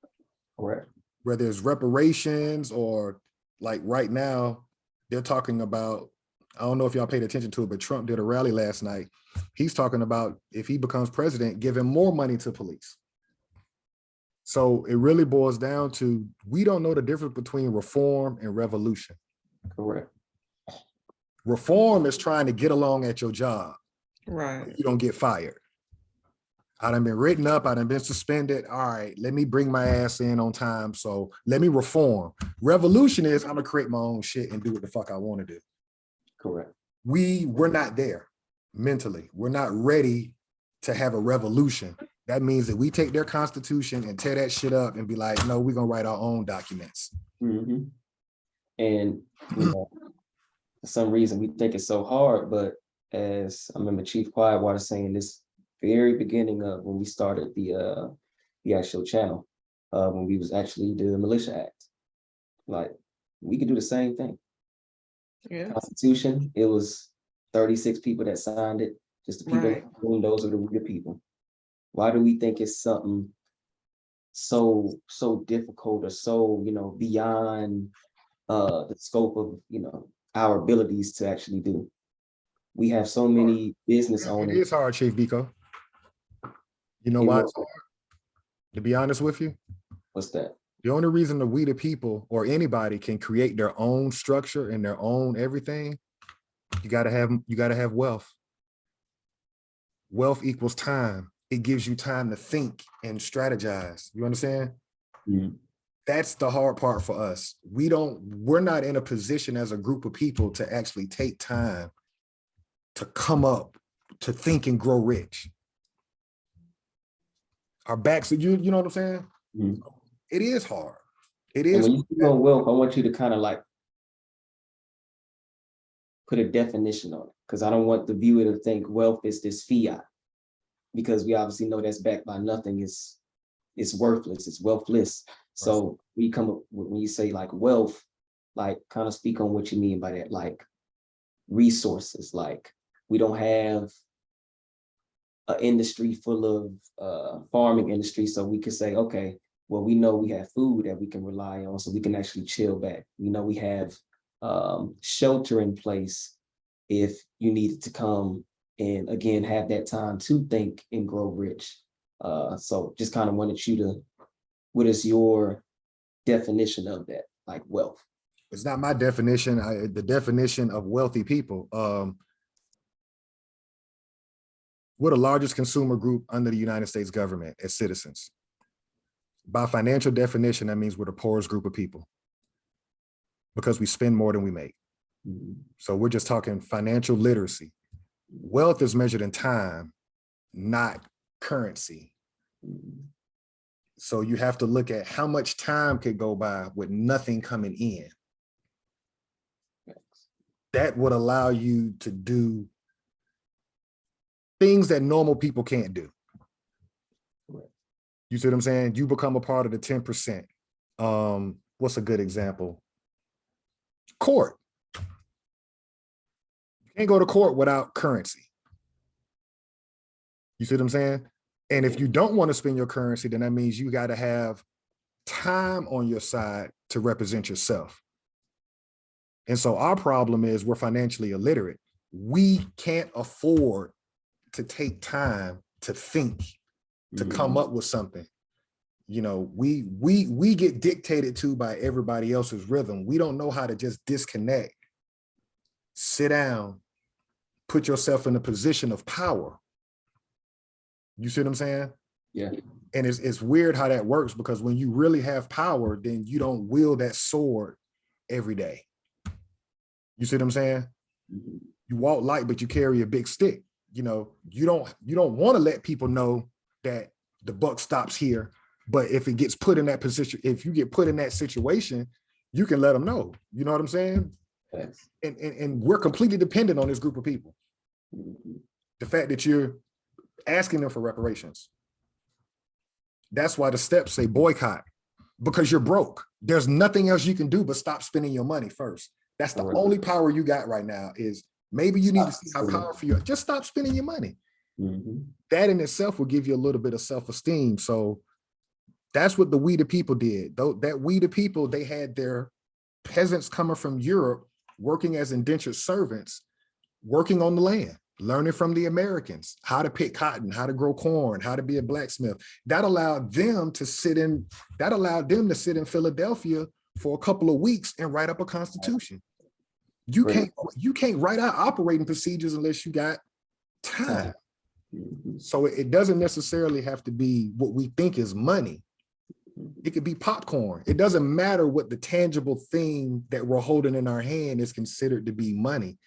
Correct. Whether it's reparations or like right now, they're talking about, I don't know if y'all paid attention to it, but Trump did a rally last night. He's talking about if he becomes president, giving more money to police. So it really boils down to, we don't know the difference between reform and revolution. Correct. Reform is trying to get along at your job. Right. You don't get fired. I done been written up, I done been suspended. All right, let me bring my ass in on time. So let me reform. Revolution is I'm gonna create my own shit and do what the fuck I want to do. Correct. We're not there mentally. We're not ready to have a revolution. That means that we take their constitution and tear that shit up and be like, no, we're gonna write our own documents. And you know, for some reason we think it's so hard, but as I remember Chief Quietwater saying this very beginning of when we started the actual channel, when we was actually the Militia Act, like we could do the same thing. Yeah. Constitution, it was 36 people that signed it, just the people, Right. those are the people. Why do we think it's something so difficult or so, you know, beyond the scope of, you know, our abilities to actually do? We have so many business It owners. is hard, Chief Biko. You know why it's hard? To be honest with you, What's that? the only reason that we the people or anybody can create their own structure and their own everything, you gotta have wealth. Wealth equals time. It gives you time to think and strategize. You understand? That's the hard part for us. We're not in a position as a group of people to actually take time to come up, to think and grow rich. Our backs, you know what I'm saying? It is hard. It And is. when you speak on wealth, I want you to kind of like put a definition on it, because I don't want the viewer to think wealth is this fiat, because we obviously know that's backed by nothing. It's worthless, it's wealthless. So we come up when you say like wealth, like kind of speak on what you mean by that, like resources. Like we don't have an industry full of farming industry, so we could say, okay, well, we know we have food that we can rely on, so we can actually chill back. We know we have shelter in place if you needed to come and again have that time to think and grow rich. So just kind of wanted you to, what is your definition of that, like wealth? It's not my definition. The definition of wealthy people. We're the largest consumer group under the United States government as citizens. By financial definition, that means we're the poorest group of people because we spend more than we make. So we're just talking financial literacy. Wealth is measured in time, not currency. So you have to look at how much time could go by with nothing coming in. That would allow you to do things that normal people can't do. You see what I'm saying? You become a part of the 10%. What's a good example? Court. You can't go to court without currency. You see what I'm saying? And if you don't want to spend your currency, then that means you got to have time on your side to represent yourself. And so our problem is we're financially illiterate. We can't afford to take time to think, to come up with something. You know, we get dictated to by everybody else's rhythm. We don't know how to just disconnect, sit down, put yourself in a position of power. You see what I'm saying? Yeah. And it's weird how that works, because when you really have power, then you don't wield that sword every day. You see what I'm saying? You walk light, but you carry a big stick. You know, you don't want to let people know that the buck stops here. But if it gets put in that position, if you get put in that situation, you can let them know. You know what I'm saying? Yes. And we're completely dependent on this group of people. The fact that you're asking them for reparations. That's why the steps say boycott, because you're broke. There's nothing else you can do but stop spending your money first. That's the only power you got right now is maybe you need to see how powerful you are. Just stop spending your money. That in itself will give you a little bit of self-esteem. So that's what the We the People did. Though that We the People, they had their peasants coming from Europe working as indentured servants, working on the land, learning from the Americans, how to pick cotton, how to grow corn, how to be a blacksmith. That allowed them to sit in Philadelphia for a couple of weeks and write up a constitution. You can't write out operating procedures unless you got time. So it doesn't necessarily have to be what we think is money. It could be popcorn. It doesn't matter what the tangible thing that we're holding in our hand is considered to be money.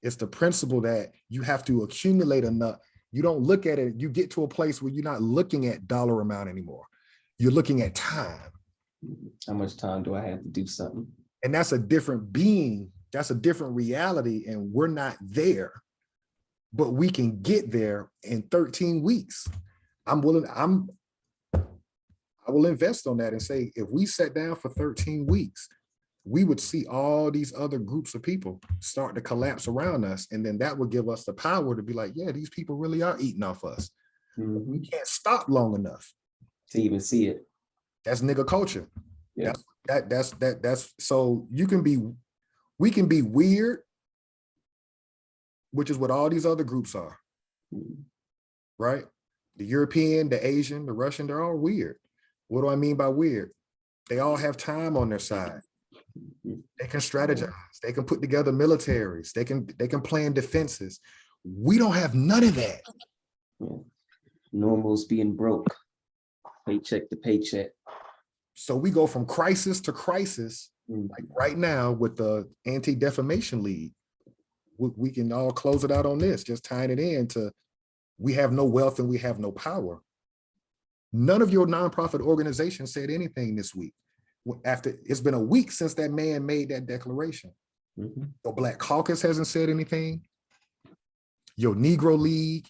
It's the principle that you have to accumulate enough. You don't look at it. You get to a place where you're not looking at dollar amount anymore. You're looking at time. How much time do I have to do something? And that's a different being. That's a different reality. And we're not there, but we can get there in 13 weeks. I will invest on that and say, if we sat down for 13 weeks, we would see all these other groups of people start to collapse around us. And then that would give us the power to be like, yeah, these people really are eating off us. We can't stop long enough to even see it. That's nigga culture. Yeah. That's so we can be weird, which is what all these other groups are, right? The European, the Asian, the Russian, they're all weird. What do I mean by weird? They all have time on their side. They can strategize. They can put together militaries. They can plan defenses. We don't have none of that. Normal's being broke, paycheck to paycheck. So we go from crisis to crisis. Like right now with the Anti-Defamation League, we can all close it out on this, just tying it into we have no wealth and we have no power. None of your nonprofit organizations said anything this week. After it's been a week since that man made that declaration. Your Black Caucus hasn't said anything. Your Negro League,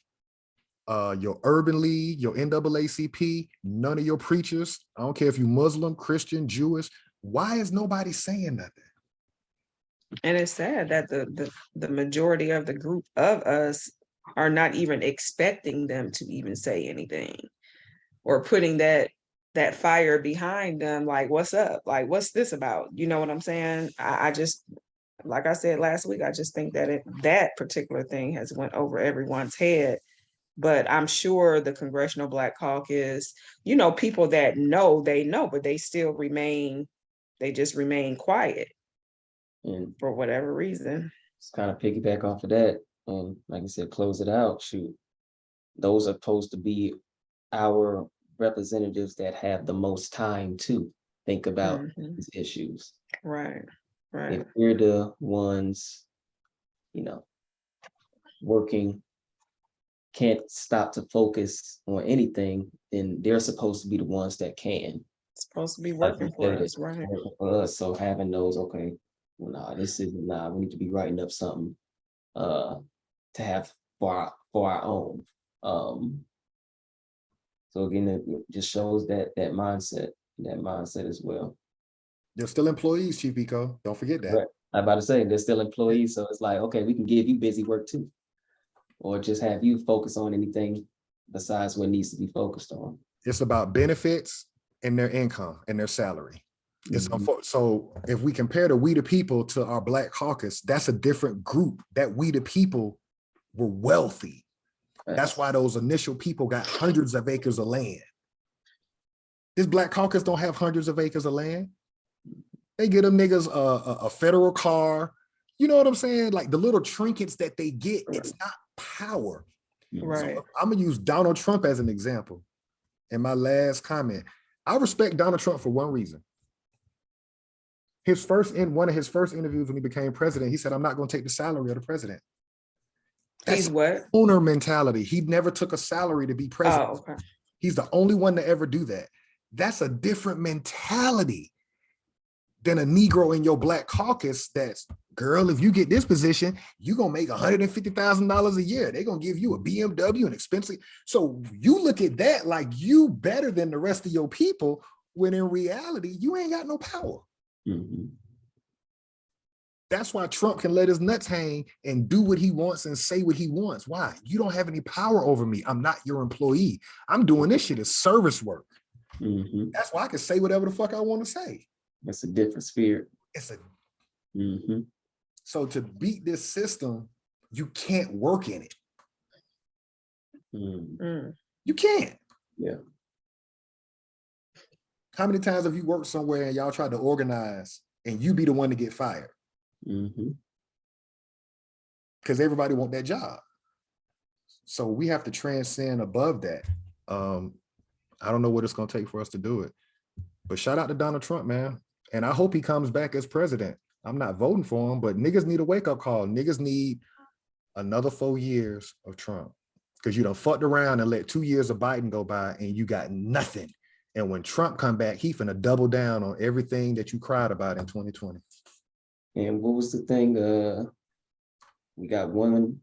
your Urban League, your NAACP, none of your preachers. I don't care if you're Muslim, Christian, Jewish. Why is nobody saying nothing? And it's sad that the majority of the group of us are not even expecting them to even say anything or putting that fire behind them. Like, what's up? Like, what's this about? You know what I'm saying? I just, like I said last week, I just think that that particular thing has went over everyone's head. But I'm sure the Congressional Black Caucus, people that know, they know, but they still just remain quiet. And for whatever reason. It's kind of piggyback off of that. And like I said, close it out. Shoot, those are supposed to be our representatives that have the most time to think about these issues. Right. If we're the ones, working, can't stop to focus on anything, then they're supposed to be the ones that can. It's supposed to be working for us, right? Working for us. So having those, okay, we need to be writing up something to have for our own. So again, it just shows that mindset as well. They're still employees, Chief Eco. Don't forget that. Right. I'm about to say they're still employees, so it's like, okay, we can give you busy work too, or just have you focus on anything besides what needs to be focused on. It's about benefits and their income and their salary. So if we compare the We the People to our Black Caucus, that's a different group. That We the People were wealthy. Right. That's why those initial people got hundreds of acres of land. This Black Caucus don't have hundreds of acres of land. They get them niggas a federal car. You know what I'm saying? Like the little trinkets that they get, it's not power. Right. So I'm gonna use Donald Trump as an example. In my last comment, I respect Donald Trump for one reason. One of his first interviews when he became president, he said, "I'm not going to take the salary of the president." He's what? Owner mentality. He never took a salary to be president. Oh, okay. He's the only one to ever do that. That's a different mentality than a Negro in your Black caucus that's, girl, if you get this position, you're going to make $150,000 a year. They're going to give you a BMW and expensive. So you look at that like you better than the rest of your people, when in reality, you ain't got no power. Mhm. That's why Trump can let his nuts hang and do what he wants and say what he wants. Why? You don't have any power over me. I'm not your employee. I'm doing this shit as service work. Mhm. That's why I can say whatever the fuck I want to say. That's a different spirit. It's a Mhm. So to beat this system, you can't work in it. Mm. You can't. Yeah. How many times have you worked somewhere and y'all tried to organize and you be the one to get fired? Mhm. Because everybody want that job. So we have to transcend above that. I don't know what it's gonna take for us to do it. But shout out to Donald Trump, man. And I hope he comes back as president. I'm not voting for him, but niggas need a wake-up call. Niggas need another 4 years of Trump. Because you done fucked around and let 2 years of Biden go by and you got nothing. And when Trump come back, he finna double down on everything that you cried about in 2020. And what was the thing? We got one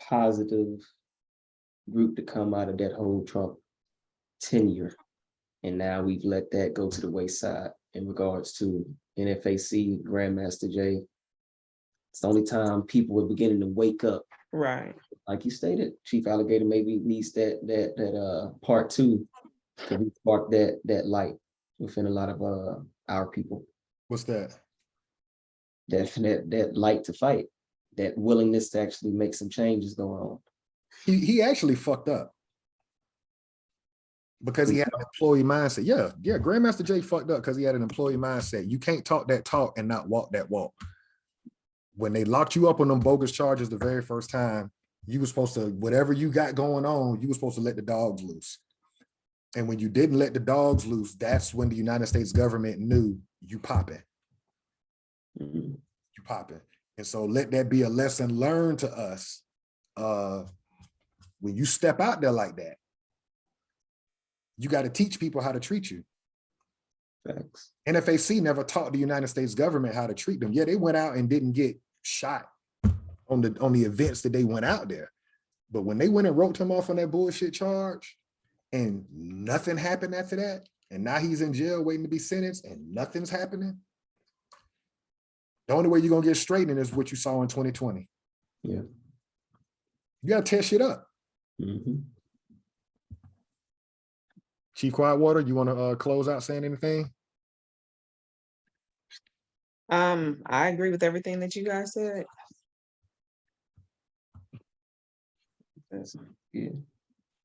positive group to come out of that whole Trump tenure. And now we've let that go to the wayside in regards to NFAC, Grandmaster Jay. It's the only time people are beginning to wake up. Right. Like you stated, Chief Alligator maybe needs that part two to spark that light within a lot of our people. What's that? That light to fight, that willingness to actually make some changes going on. He actually fucked up. Because he had an employee mindset. Yeah, Grandmaster Jay fucked up because he had an employee mindset. You can't talk that talk and not walk that walk. When they locked you up on them bogus charges the very first time, you were supposed to, whatever you got going on, you were supposed to let the dogs loose. And when you didn't let the dogs loose, that's when the United States government knew you popping. Mhm. You popping. And so let that be a lesson learned to us. When you step out there like that, you got to teach people how to treat you. Facts. NFAC never taught the United States government how to treat them. Yeah, they went out and didn't get shot on the events that they went out there. But when they went and wrote him off on that bullshit charge and nothing happened after that, and now he's in jail waiting to be sentenced and nothing's happening, the only way you're gonna get straightened is what you saw in 2020. Yeah. You gotta tear shit up. Mhm. Chief Quietwater, you wanna close out saying anything? I agree with everything that you guys said. That's good.